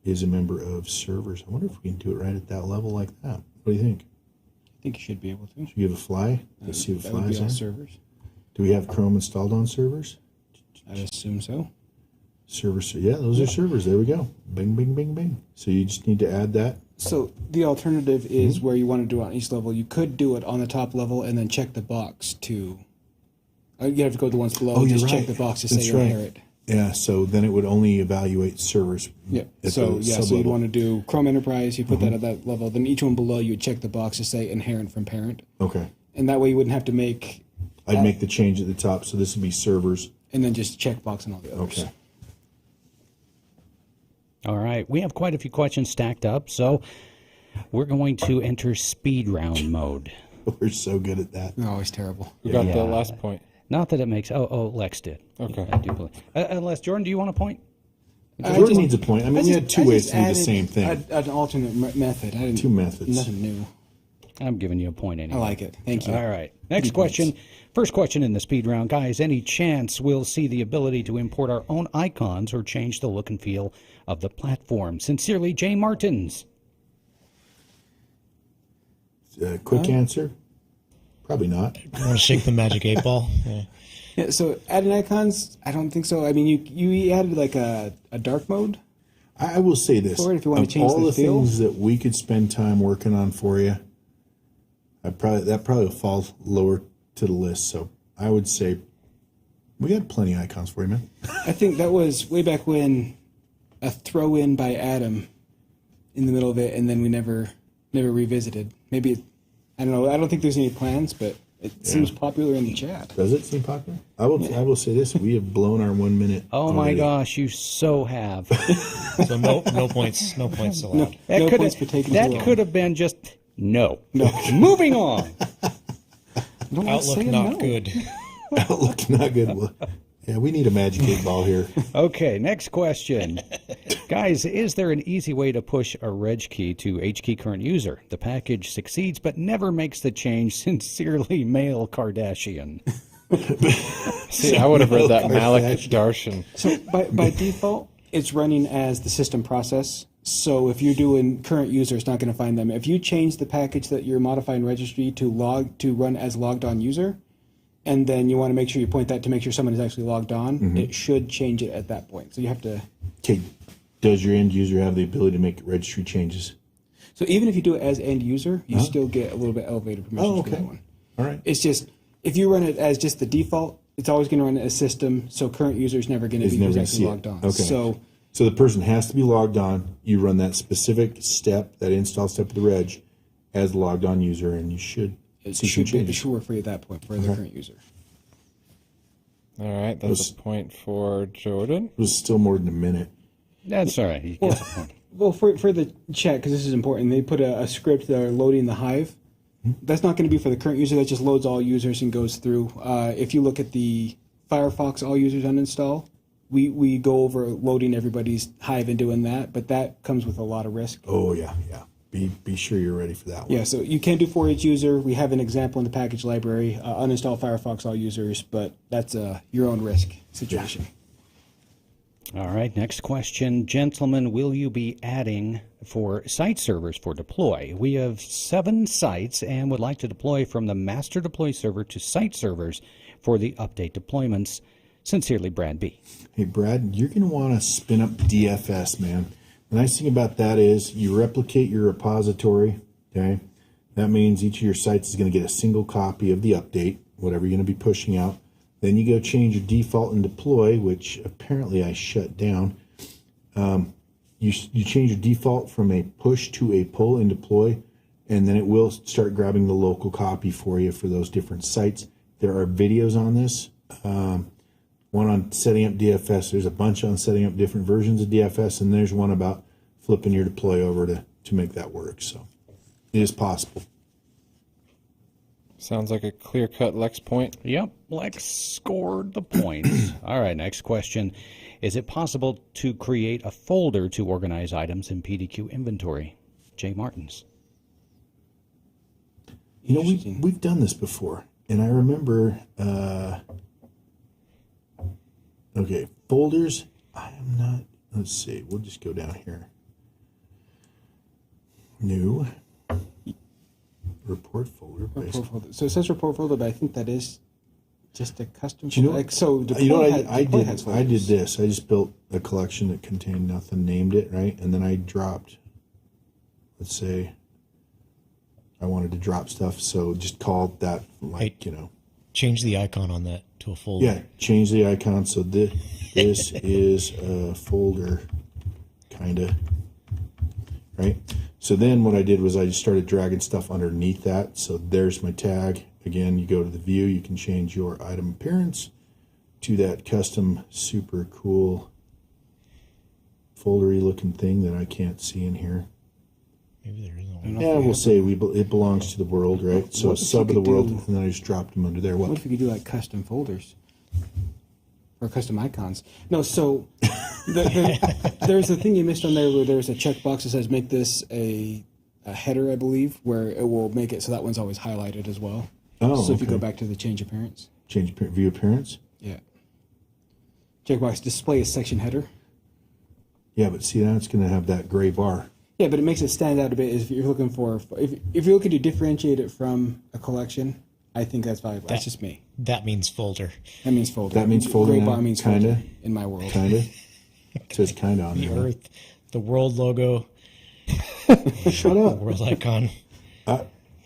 Is a member of servers. I wonder if we can do it right at that level like that. What do you think? I think you should be able to. Should we give a fly? Let's see what That would flies be all are. servers. Do we have Chrome installed on servers? I assume so. Servers, yeah, those are servers. There we go. Bing, bing, bing, bing. So you just need to add that. So the alternative is where you want to do it on each level. You could do it on the top level and then check the box to. You have to go to the ones below. Oh, Just you're check right. the box to That's say right. inherit. Yeah, so then it would only evaluate servers. Yeah. at So the yeah. So sub-level. you'd want to do Chrome Enterprise. You put that at that level. Then each one below, you would check the box to say inherent from parent, Okay. and that way you wouldn't have to make I'd make the change at the top, so this would be servers. and then just check box and all the others. Okay. All right, we have quite a few questions stacked up, so we're going to enter speed round mode. We're so good at that. They're always terrible. We got Yeah. the last point. Not that it makes. Oh, Lex did. Okay. I do believe. Unless Jordan, do you want a point? Jordan needs a point. I mean, you had two ways just to do the added same thing. An alternate method. I didn't, Two methods. Nothing new. I'm giving you a point anyway. I like it. Thank you. All right. Next question. First question in the speed round. Guys, any chance we'll see the ability to import our own icons or change the look and feel of the platform? Sincerely, Jay Martins. Quick answer? Probably not. You want to shake the magic 8 ball? Yeah. Yeah, so adding icons, I don't think so. I mean, you added like a dark mode. I will say this. Or if you want to Of change all the the feel. things that we could spend time working on for you, that probably will fall lower to the list. So I would say we got plenty of icons for you, man. I think that was way back when a throw in by Adam in the middle of it, and then we never revisited. Maybe I don't know. I don't think there's any plans, but it seems popular in the chat. Does it seem popular? I will say this: we have blown our 1 minute. Oh my already. gosh, you so have. So no points allowed. No coulda- points for taking too that long. could have been just no. Moving on. I don't want to say Outlook not no. good. Outlook not good. Well, yeah, we need a Magic 8 Ball here. Okay, next question. Guys, is there an easy way to push a reg key to HKey current user? The package succeeds but never makes the change. Sincerely, Male Kardashian. See, I would have read that Malik Darshan. So by default, it's running as the system process. So if you're doing current user, it's not going to find them. If you change the package that you're modifying registry to run as logged on user, and then you want to make sure you point that to make sure someone is actually logged on, it should change it at that point. So you have to. Okay, does your end user have the ability to make registry changes? So even if you do it as end user, you still get a little bit elevated permissions for that one. All right. It's just if you run it as just the default, it's always going to run as system. So current user is never going to be who's actually logged on. Okay. So the person has to be logged on. You run that specific step, that install step of the reg, as a logged on user, and you should. It should work for you at that point for the current user. All right, that's a point for Jordan. It was still more than a minute. That's all right. He gets a point. Well, for the check, because this is important, they put a script that are loading the Hive. That's not going to be for the current user. That just loads all users and goes through. If you look at the Firefox all users uninstall, we go over loading everybody's Hive and doing that, but that comes with a lot of risk. Oh, yeah. Be sure you're ready for that one. Yeah, so you can do for each user. We have an example in the package library, uninstall Firefox all users, but that's your own risk situation. All right, next question. Gentlemen, will you be adding for site servers for deploy? We have 7 sites and would like to deploy from the master deploy server to site servers for the update deployments. Sincerely, Brad B. Hey, Brad, you're going to want to spin up DFS, man. The nice thing about that is you replicate your repository, okay? That means each of your sites is going to get a single copy of the update, whatever you're going to be pushing out. Then you go change your default and deploy, which apparently I shut down. You change your default from a push to a pull and deploy, and then it will start grabbing the local copy for you for those different sites. There are videos on this. One on setting up DFS. There's a bunch on setting up different versions of DFS, and there's one about flipping your deploy over to make that work. So it is possible. Sounds like a clear-cut Lex point. Yep, Lex scored the points. All right, next question. Is it possible to create a folder to organize items in PDQ Inventory? Jay Martins. You know, we've done this before, and I remember... Okay, folders. I am not. Let's see. We'll just go down here. New report folder. So it says report folder, but I think that is just a custom. You know, like, so you know what I did? has I did this. I just built a collection that contained nothing, named it right, and then I dropped. Let's say I wanted to drop stuff, so just called that Change the icon on that to a folder. Yeah, change the icon. So this is a folder, kind of, right? So then what I did was I just started dragging stuff underneath that. So there's my tag. Again, you go to the view. You can change your item appearance to that custom, super cool, foldery looking thing that I can't see in here. Maybe there isn't one. Yeah, we'll say it belongs to the world, right? So sub of the world, and then I just dropped them under there. What if you could do like custom folders or custom icons? No, so there's a thing you missed on there where there's a checkbox that says make this a header, I believe, where it will make it so that one's always highlighted as well. Oh, so if you go back to the change appearance. Change view appearance? Yeah. Checkbox display a section header. Yeah, but see, now it's going to have that gray bar. Yeah, but it makes it stand out a bit if you're looking for if you're looking to differentiate it from a collection. I think that's valuable. That's just me. That means folder. That means folder. That means folder. Gray bar means kinda folder in my world. Kinda. It says kinda on The there. Earth, the world logo, Shut up. world icon.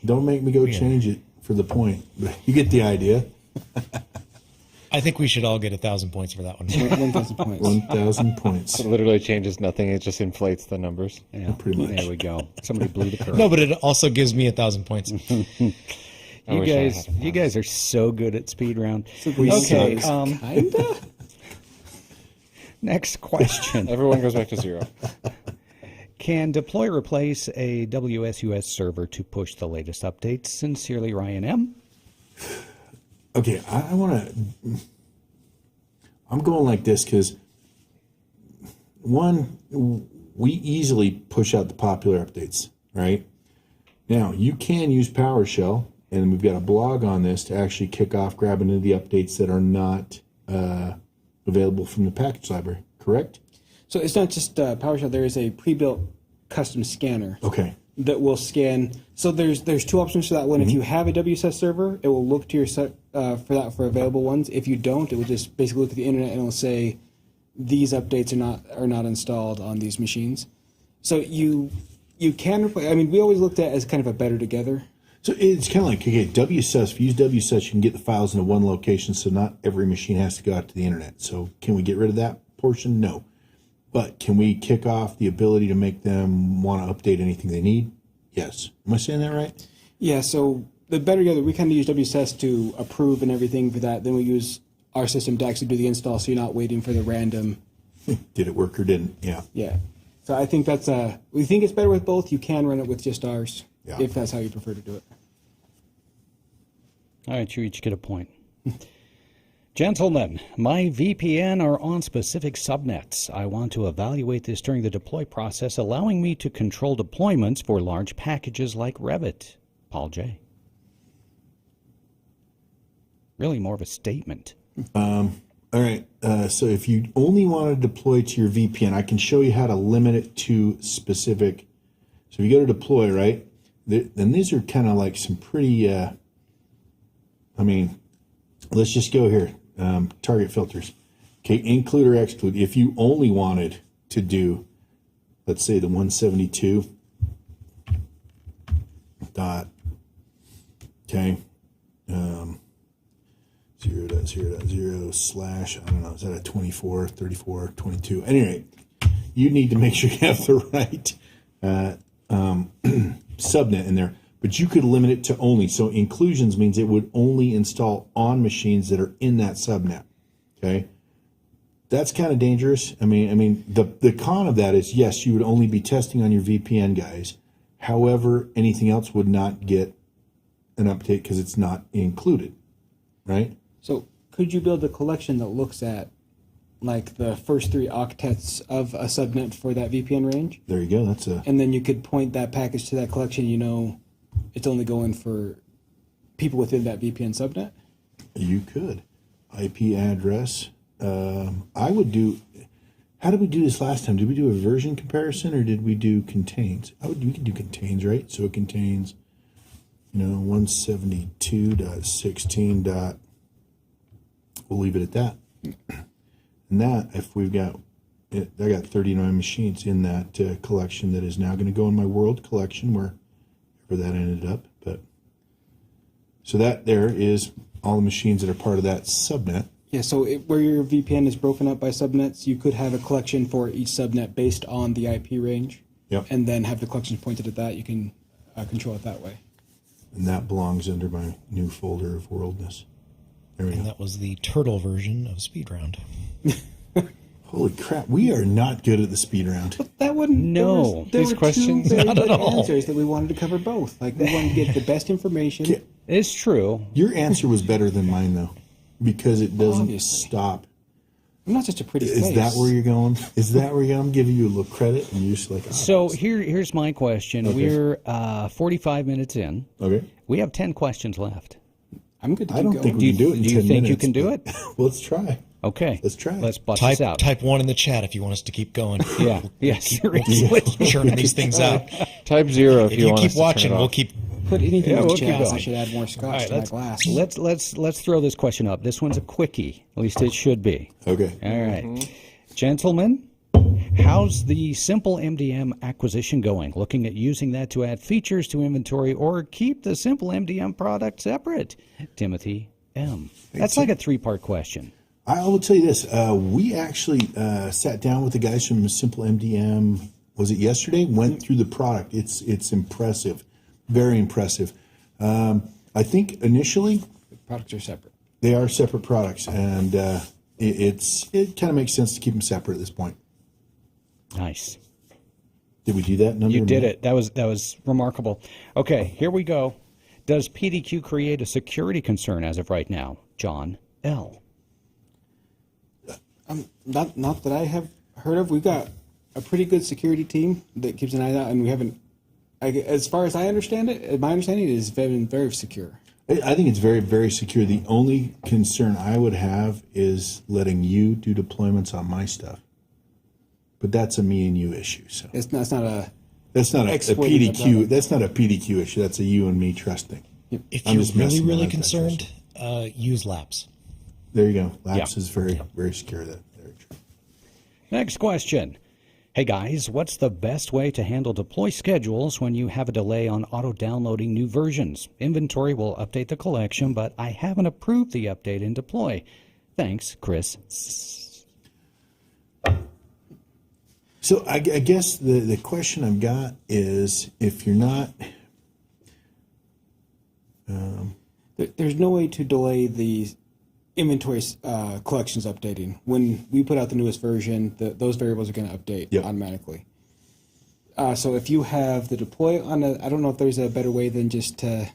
Don't make me go change it for the point. But you get the idea. I think we should all get 1,000 points for that one. 1,000 points. 1,000 points. It literally changes nothing. It just inflates the numbers. Yeah, pretty much. There we go. Somebody blew the curve. No, but it also gives me 1,000 points. You guys are so good at speed round. Okay, Kinda. Next question. Everyone goes back to 0. Can Deploy replace a WSUS server to push the latest updates? Sincerely, Ryan M. Okay, I want to. I'm going like this because one, we easily push out the popular updates, right? Now you can use PowerShell, and we've got a blog on this to actually kick off grabbing into the updates that are not available from the package library. Correct? So it's not just PowerShell. There is a pre-built custom scanner. Okay. That will scan. So there's two options for that one. If you have a WSUS server, it will look to your set for available ones. If you don't, it will just basically look at the internet and it will say these updates are not installed on these machines. So you can replace. I mean, we always looked at it as kind of a better together. So it's kind of like, okay, WSUS, if you use WSUS, you can get the files into one location, so not every machine has to go out to the internet. So can we get rid of that portion? No. But can we kick off the ability to make them want to update anything they need? Yes. Am I saying that right? Yeah, so the better together, we kind of use WSUS to approve and everything for that. Then we use our system to actually do the install, so you're not waiting for the random. Did it work or didn't? Yeah. Yeah. So I think that's we think it's better with both. You can run it with just ours, if that's how you prefer to do it. All right, you each get a point. Gentlemen, my VPN are on specific subnets. I want to evaluate this during the deploy process, allowing me to control deployments for large packages like Revit. Paul J. Really more of a statement. All right. So if you only want to deploy to your VPN, I can show you how to limit it to specific. So if you go to deploy, right, then these are kind of like some pretty, I mean, let's just go here. Target filters. Okay, include or exclude. If you only wanted to do, let's say the 172 dot, okay, 0.0.0 slash, I don't know, is that a 24, 34, 22? At any rate, you need to make sure you have the right subnet in there. But you could limit it to only. So inclusions means it would only install on machines that are in that subnet. Okay, that's kind of dangerous. I mean, the con of that is yes, you would only be testing on your VPN guys. However, anything else would not get an update because it's not included, right? So could you build a collection that looks at like the first 3 octets of a subnet for that VPN range? There you go. That's a. And then you could point that package to that collection. You know, it's only going for people within that VPN subnet? You could. IP address. I would do. How did we do this last time? Did we do a version comparison or did we do contains? We can do contains, right? So it contains, 172.16. We'll leave it at that. And that, if we've got, I got 39 machines in that collection that is now going to go in my world collection wherever that ended up. But so that there is all the machines that are part of that subnet. Yeah, so where your VPN is broken up by subnets, you could have a collection for each subnet based on the IP range. Yep. And then have the collections pointed at that. You can control it that way. And that belongs under my new folder of worldness. There we go. And that was the turtle version of Speed Round. Holy crap, we are not good at the speed round. But that wouldn't. No, there these were questions, two very not good at all. answers that we wanted to cover both. Like we wanted to get the best information. It's true. Your answer was better than mine, though, because it doesn't Obviously. stop. I'm not just a pretty Is face. that where you're going? Is that where you're going? I'm giving you a little credit, and you're just like, So here's my question. Okay. We're 45 minutes in. okay. We have 10 questions left. I'm good to keep I don't going. think we can do it in Do 10 you think minutes. you can do it? Well, let's try. Okay. Let's try it. Let's bust this out. Type 1 in the chat if you want us to keep going. Yeah. Yeah, seriously. Churning these things out. Type 0 if If you you want keep us to turn watching, it we'll off. keep. Put anything Yeah, in we'll the keep chat. I going. should add more scotch to my glass. Let's throw this question up. This one's a quickie. At least it should be. Okay. All right. Gentlemen, how's the SimpleMDM acquisition going? Looking at using that to add features to inventory or keep the SimpleMDM product separate? Timothy M. That's like a 3-part question. I will tell you this. We actually sat down with the guys from SimpleMDM, was it yesterday? Went through the product. It's impressive. Very impressive. I think initially The products are separate. they are separate products, and it kind of makes sense to keep them separate at this point. Nice. Did we do that? You did it. That was remarkable. Okay, here we go. Does PDQ create a security concern as of right now? John L. Not that I have heard of. We've got a pretty good security team that keeps an eye out, and we haven't. As far as I understand it, my understanding it is very, very secure. I think it's very, very secure. The only concern I would have is letting you do deployments on my stuff. But that's a me and you issue. So It's not a PDQ. umbrella. That's not a PDQ issue. That's a you and me trusting. If I'm you're just really, messing really around with that concerned, use Labs. There you go. Labs Yeah. is very, very secure. That very true. Next question. Hey guys, what's the best way to handle deploy schedules when you have a delay on auto-downloading new versions? Inventory will update the collection, but I haven't approved the update in deploy. Thanks, Chris. So I guess the question I've got is if you're not. There's no way to delay the inventory collections updating. When we put out the newest version, those variables are going to update Yep. automatically. So if you have the deploy on I don't know if there's a better way than just to.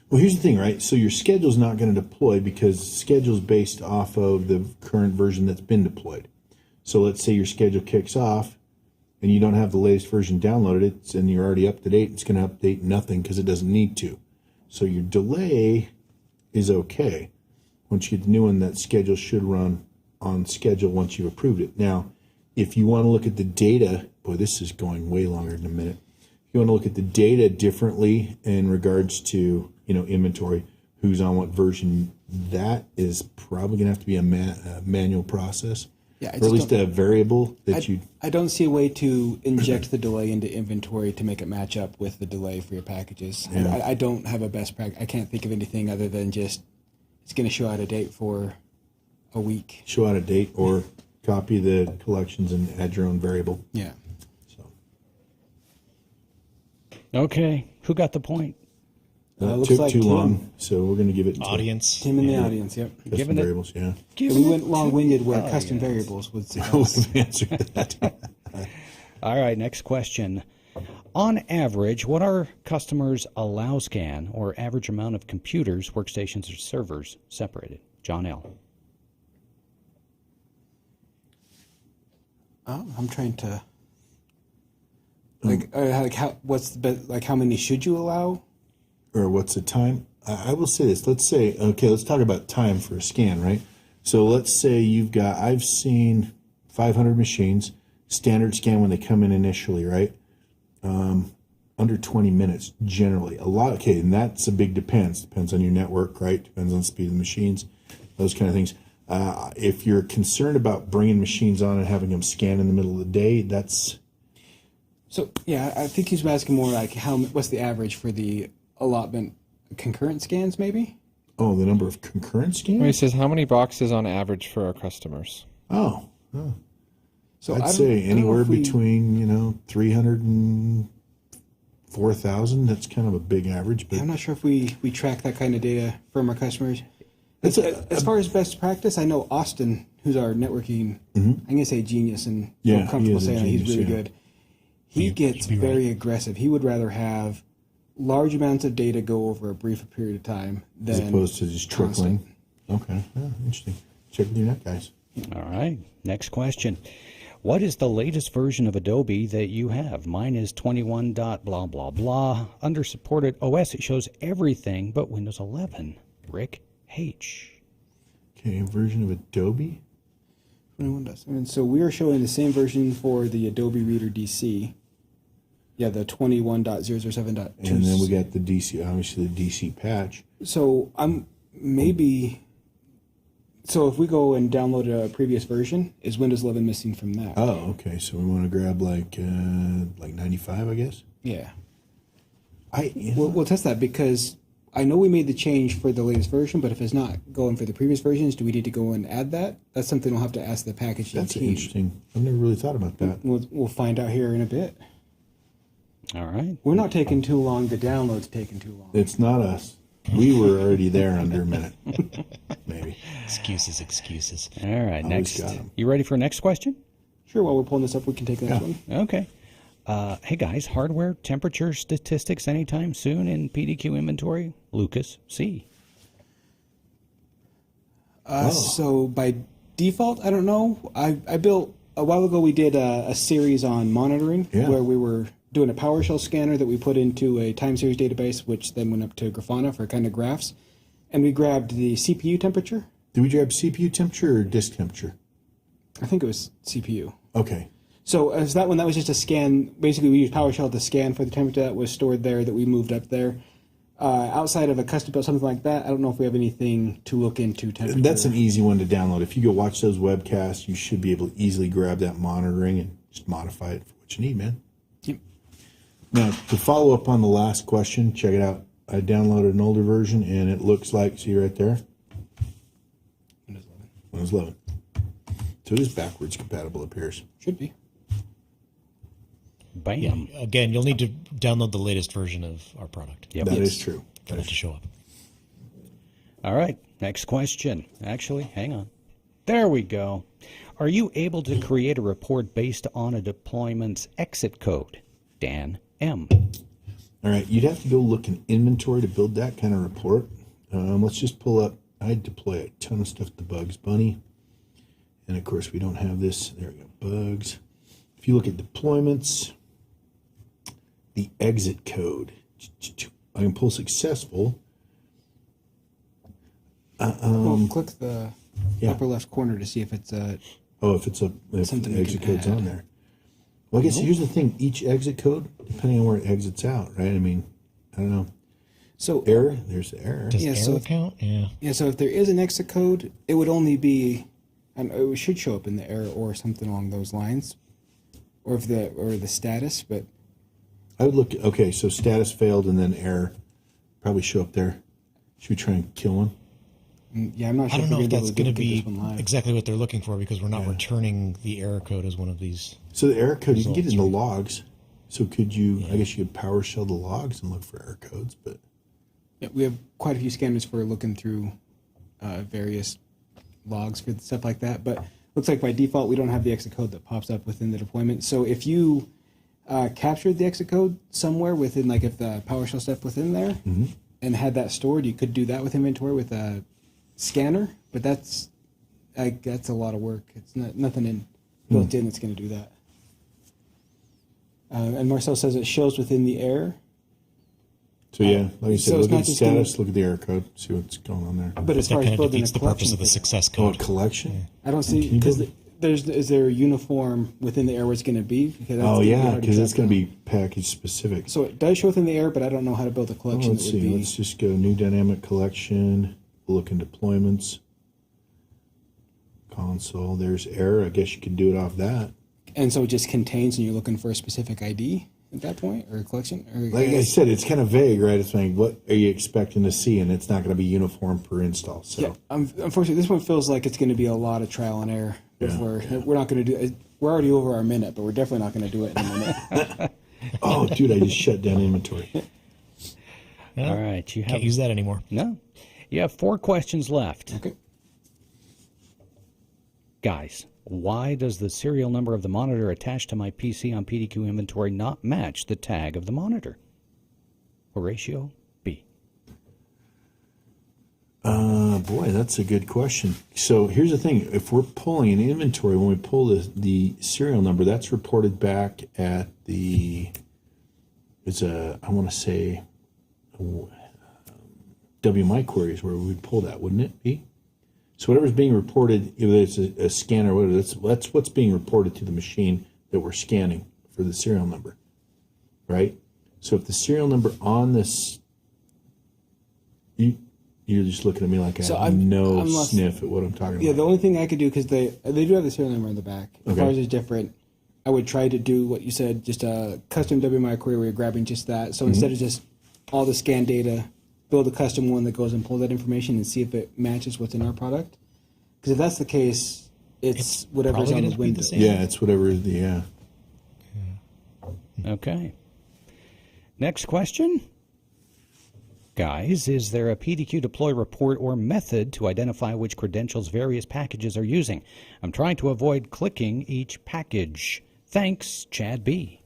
Well, here's the thing, right? So your schedule's not going to deploy because schedule's based off of the current version that's been deployed. So let's say your schedule kicks off and you don't have the latest version downloaded, and you're already up to date. It's going to update nothing because it doesn't need to. So your delay is okay. Once you get the new one, that schedule should run on schedule once you've approved it. Now, if you want to look at the data, boy, this is going way longer than a minute. If you want to look at the data differently in regards to, inventory, who's on what version, that is probably going to have to be a manual process. Yeah, or at least a variable that I don't see a way to inject the delay into inventory to make it match up with the delay for your packages. Yeah. I don't have a best practice. I can't think of anything other than just it's going to show out a date for a week. show out a date or copy the collections and add your own variable. Yeah. So Okay, who got the point? Looks took like too Tim. long, so we're going to give it to Audience. Tim in the audience, yep. custom Given it- variables. Yeah, We went long-winded where custom variables would I would suggest. have answered that. All right, next question. On average, what are customers allow scan or average amount of computers, workstations, or servers separated? John L. I'm trying to how many should you allow? Or what's the time? I will say this. Let's say, okay, let's talk about time for a scan, right? So let's say I've seen 500 machines, standard scan when they come in initially, right? Under 20 minutes, generally. Okay, and that's a big depends. Depends on your network, right? Depends on the speed of the machines, those kind of things. If you're concerned about bringing machines on and having them scan in the middle of the day, that's... So, yeah, I think he's asking more like what's the average for the allotment concurrent scans, maybe? Oh, the number of concurrent scans? Well, he says, how many boxes on average for our customers? Oh. So I'd I say don't know anywhere if we- between 300 and 4,000. That's kind of a big average, but I'm not sure if we track that kind of data from our customers. It's As far as best practice, I know Austin, who's our networking, I'm going to say genius, and Yeah, feel comfortable he is a saying he's genius, really yeah. good. He gets you'd be very right. aggressive. He would rather have large amounts of data go over a brief period of time as than opposed to just trickling. Okay, yeah, interesting. Check with your net, guys. All right, next question. What is the latest version of Adobe that you have? Mine is 21. Blah, blah, blah. Under supported OS, it shows everything but Windows 11. Rick H. Okay, version of Adobe. 21 does. And so we are showing the same version for the Adobe Reader DC. Yeah, the 21.007.2. And then we got the DC, obviously the DC patch. So So if we go and download a previous version, is Windows 11 missing from that? Oh, okay. So we want to grab like 95, I guess. Yeah. You know, We'll test that because I know we made the change for the latest version, but if it's not going for the previous versions, do we need to go and add that? That's something we'll have to ask the packaging that's team. interesting. I've never really thought about that. We'll find out here in a bit. All right. We're not taking too long. The download's taking too long. It's not us. We were already there under a minute, maybe. Excuses. All right, Always next. got 'em. You ready for next question? Sure, while we're pulling this up, we can take the next one. Okay. Hey guys, hardware temperature statistics anytime soon in PDQ inventory? Lucas C. So by default, I don't know. I built a while ago. We did a series on monitoring where we were doing a PowerShell scanner that we put into a time series database, which then went up to Grafana for kind of graphs, and we grabbed the CPU temperature. Did we grab CPU temperature or disk temperature? I think it was CPU. Okay. So as that one, that was just a scan. Basically, we used PowerShell to scan for the temperature that was stored there that we moved up there. Outside of a custom build, something like that, I don't know if we have anything to look into temperature. That's an easy one to download. If you go watch those webcasts, you should be able to easily grab that monitoring and just modify it for what you need, man. Yep. Now, to follow up on the last question, check it out. I downloaded an older version, and it looks like, see right there? Windows 11. So it is backwards compatible, it appears. Should be. Bam. Yeah, again, you'll need to download the latest version of our product. Yep. That is true. For that to show up. All right, next question. Actually, hang on. There we go. Are you able to create a report based on a deployment's exit code? Dan M. All right, you'd have to go look in inventory to build that kind of report. Let's just pull up. I deploy a ton of stuff to Bugs Bunny. And of course, we don't have this. There we go, Bugs. If you look at deployments, the exit code, I can pull successful. Well, click the upper left corner to see if it's a. Oh, if the exit code's on there. Well, I guess here's the thing. Each exit code, depending on where it exits out, right? I mean, I don't know. So error, there's the error. Does error count? Yeah. Yeah, so if there is an exit code, it would only be, and it should show up in the error or something along those lines, or if the status. But I would look. Okay, so status failed and then error, probably show up there. Should we try and kill one? Yeah, I'm not sure. I don't know if that's going to be live. exactly what they're looking for because we're not returning the error code as one of these. So the error code, you can get it in the logs. So could you, I guess you could PowerShell the logs and look for error codes, but. Yeah, we have quite a few scanners for looking through various logs for stuff like that, but looks like by default we don't have the exit code that pops up within the deployment. So if you captured the exit code somewhere within, like if the PowerShell stuff within there and had that stored, you could do that with inventory with a scanner, but that's a lot of work. It's nothing built in that's going to do that. And Marcel says it shows within the error. So yeah, like you said, look at the status, gonna, look at the error code, see what's going on there. But as far as building defeats the purpose of the success code. Oh, a collection? I don't see, because is there a uniform within the error where it's going to be? Because it's going to be package specific. So it does show within the error, but I don't know how to build a collection. Let's see. Let's just go new dynamic collection. Look in deployments. Console. There's error. I guess you could do it off that. And so it just contains, and you're looking for a specific ID at that point, or a collection? Or like I said, it's kind of vague, right? It's like, what are you expecting to see? And it's not going to be uniform per install. So yeah, unfortunately, this one feels like it's going to be a lot of trial and error. We're not going to do it. We're already over our minute, but we're definitely not going to do it in a minute. Oh, dude, I just shut down inventory. All right. Can't use that anymore. No. You have 4 questions left. Okay. Guys, why does the serial number of the monitor attached to my PC on PDQ Inventory not match the tag of the monitor? Horatio B. Boy, that's a good question. So here's the thing. If we're pulling an inventory, when we pull the serial number, that's reported back at I want to say, WMI queries where we would pull that, wouldn't it be? So whatever's being reported, whether it's a scanner, whatever, that's what's being reported to the machine that we're scanning for the serial number, right? So if the serial number on this, you're just looking at me like I have no sniff at what I'm talking about. Yeah, the only thing I could do, because they do have the serial number in the back. As far as it's different, I would try to do what you said, just a custom WMI query where you're grabbing just that. So instead of just all the scan data, build a custom one that goes and pull that information and see if it matches what's in our product. Because if that's the case, it's whatever's on the window. Yeah, it's whatever the Okay. Next question. Guys, is there a PDQ Deploy report or method to identify which credentials various packages are using? I'm trying to avoid clicking each package. Thanks, Chad B.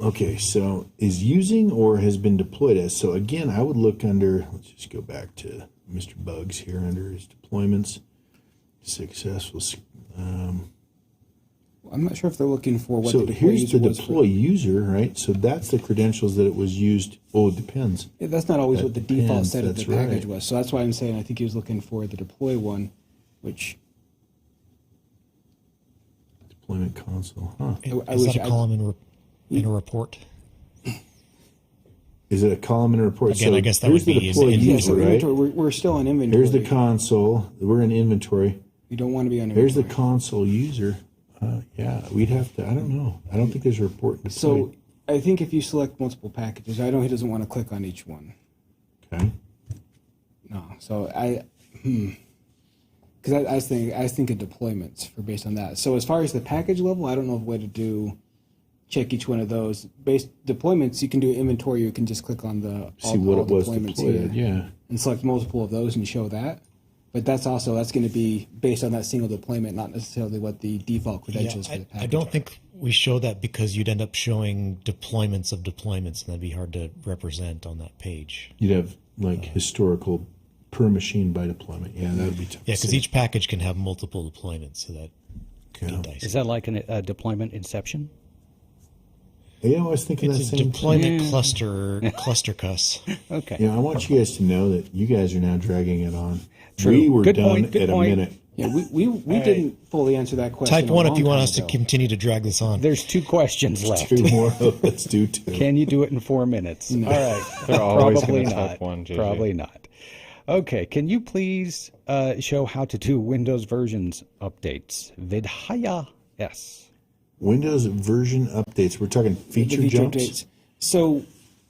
Okay, so is using or has been deployed as. So again, I would look under, let's just go back to Mr. Bugs here under his deployments. Successful. I'm not sure if they're looking for what So the deploy here's user the was deploy user, right? So that's the credentials that it was used. Oh, it depends. Yeah, that's not always what the default depends, set of the that's package right. was. So that's why I'm saying I think he was looking for the deploy one, which Deployment console, huh? I Is wish that a column in a report? Is it a column in a report? Again, I guess that here's would the be deploy in yeah, user, so right? inventory, we're still on inventory. Here's the console. We're in inventory. You don't want to be on Here's inventory. the console user. Yeah, we'd have to. I don't know. I don't think there's a report deployed. So I think if you select multiple packages, I know he doesn't want to click on each one. Okay. No, so because I was thinking deployments for based on that. So as far as the package level, I don't know of a way to check each one of those. Based deployments, you can do inventory. You can just click on the See what it was deployments deployed. here Yeah. and select multiple of those and show that. But that's going to be based on that single deployment, not necessarily what the default credentials for the package I don't are. think we show that because you'd end up showing deployments of deployments, and that'd be hard to represent on that page. You'd have like historical per machine by deployment. Yeah, that would be tough. Yeah, because each package can have multiple deployments, so that could Yeah. be dicey. Is that like a deployment inception? Yeah, I was thinking It's that a same deployment cluster cuss. Okay. Yeah, I want you guys to know that you guys are now dragging it on. True. We were Good done point, good at point. a minute. Yeah, we didn't fully answer that question. Type a 1 if long you want time us to ago. continue to drag this on. There's 2 questions left. 2 more. Let's do 2. Can you do it in 4 minutes? No. All right. They're always Probably gonna not. type 1, JJ. Probably not. Okay. Can you please show how to do Windows versions updates? Vidhaya S. Windows version updates. We're talking feature The jumps. updates. So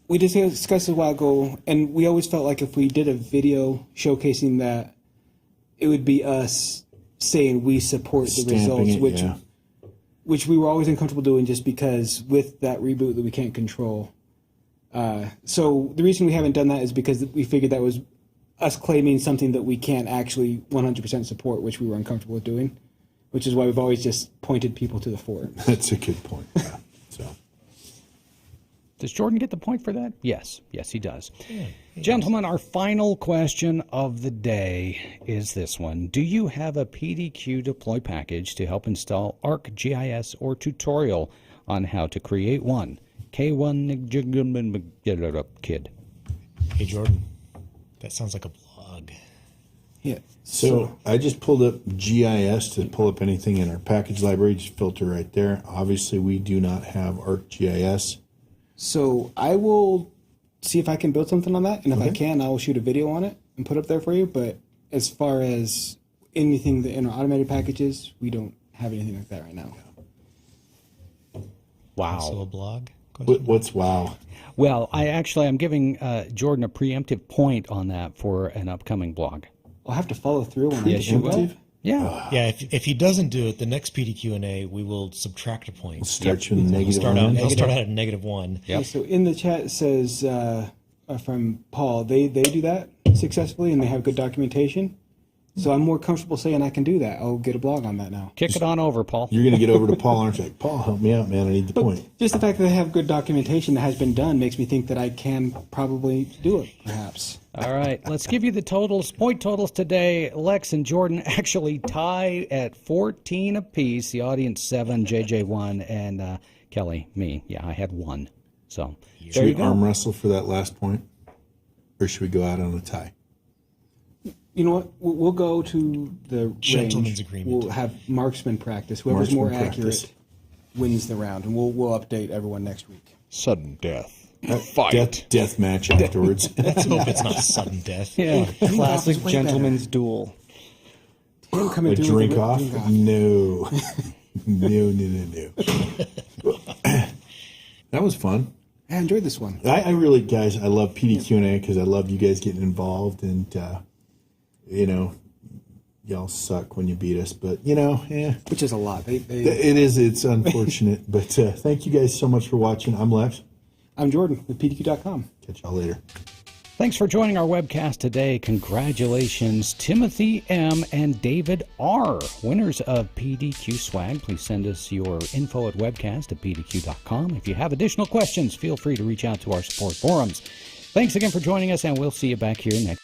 we discussed a while ago, and we always felt like if we did a video showcasing that, it would be us saying we support the Stamping results, it, yeah. which we were always uncomfortable doing just because with that reboot that we can't control. So the reason we haven't done that is because we figured that was us claiming something that we can't actually 100% support, which we were uncomfortable with doing, which is why we've always just pointed people to the forums. That's a good point. Yeah. So Does Jordan get the point for that? Yes. Yes, he does. Gentlemen, our final question of the day is this one. Do you have a PDQ Deploy package to help install ArcGIS or tutorial on how to create one? K1 Kid. Hey, Jordan, that sounds like a blog. Yeah. So I just pulled up GIS to pull up anything in our package library. Just filter right there. Obviously, we do not have ArcGIS. So I will see if I can build something on that, and if I Okay. can, I will shoot a video on it and put up there for you. But as far as anything that in our automated packages, we don't have anything like that right now. Also a Wow. blog? What's wow? Well, I'm giving Jordan a preemptive point on that for an upcoming blog. I'll have to follow through when I Yes, do you that. will. Yeah. Yeah, if he doesn't do it, the next PDQ A, we will subtract a point. Start you in He'll negative start out, one. he'll start out at -1. Yep. Okay, so in the chat it says from Paul, they do that successfulully and they have good documentation. So I'm more comfortable saying I can do that. I'll get a blog on that now. Kick it on over, Paul. You're going to get over to Paul, aren't you? Like, Paul, help me out, man. I need the point. Just the fact that they have good documentation that has been done makes me think that I can probably do it, perhaps. All right, let's give you the totals. Point totals today. Lex and Jordan actually tie at 14 apiece. The audience 7, JJ 1, and Kelly, me. Yeah, I had 1. So Should there we you go. arm wrestle for that last point? Or should we go out on a tie? You know what? We'll go to the Gentleman's range. agreement. We'll have marksman practice. Whoever's more Marksman accurate practice. wins the round, and we'll update everyone next week. Sudden death. Death match afterwards. Let's hope it's not sudden death. Yeah. Classic Classic gentleman's duel. Him coming A through drink with a off? drink off. No. No. That was fun. I enjoyed this one. I really, guys, I love PDQ A because I love you guys getting involved, and you know, y'all suck when you beat us, but you know, yeah, Which is a lot. it's unfortunate, but thank you guys so much for watching. I'm Lex. I'm Jordan with PDQ.com. Catch y'all later. Thanks for joining our webcast today. Congratulations, Timothy M. and David R., winners of PDQ swag. Please send us your info at webcast@pdq.com. If you have additional questions, feel free to reach out to our support forums. Thanks again for joining us, and we'll see you back here next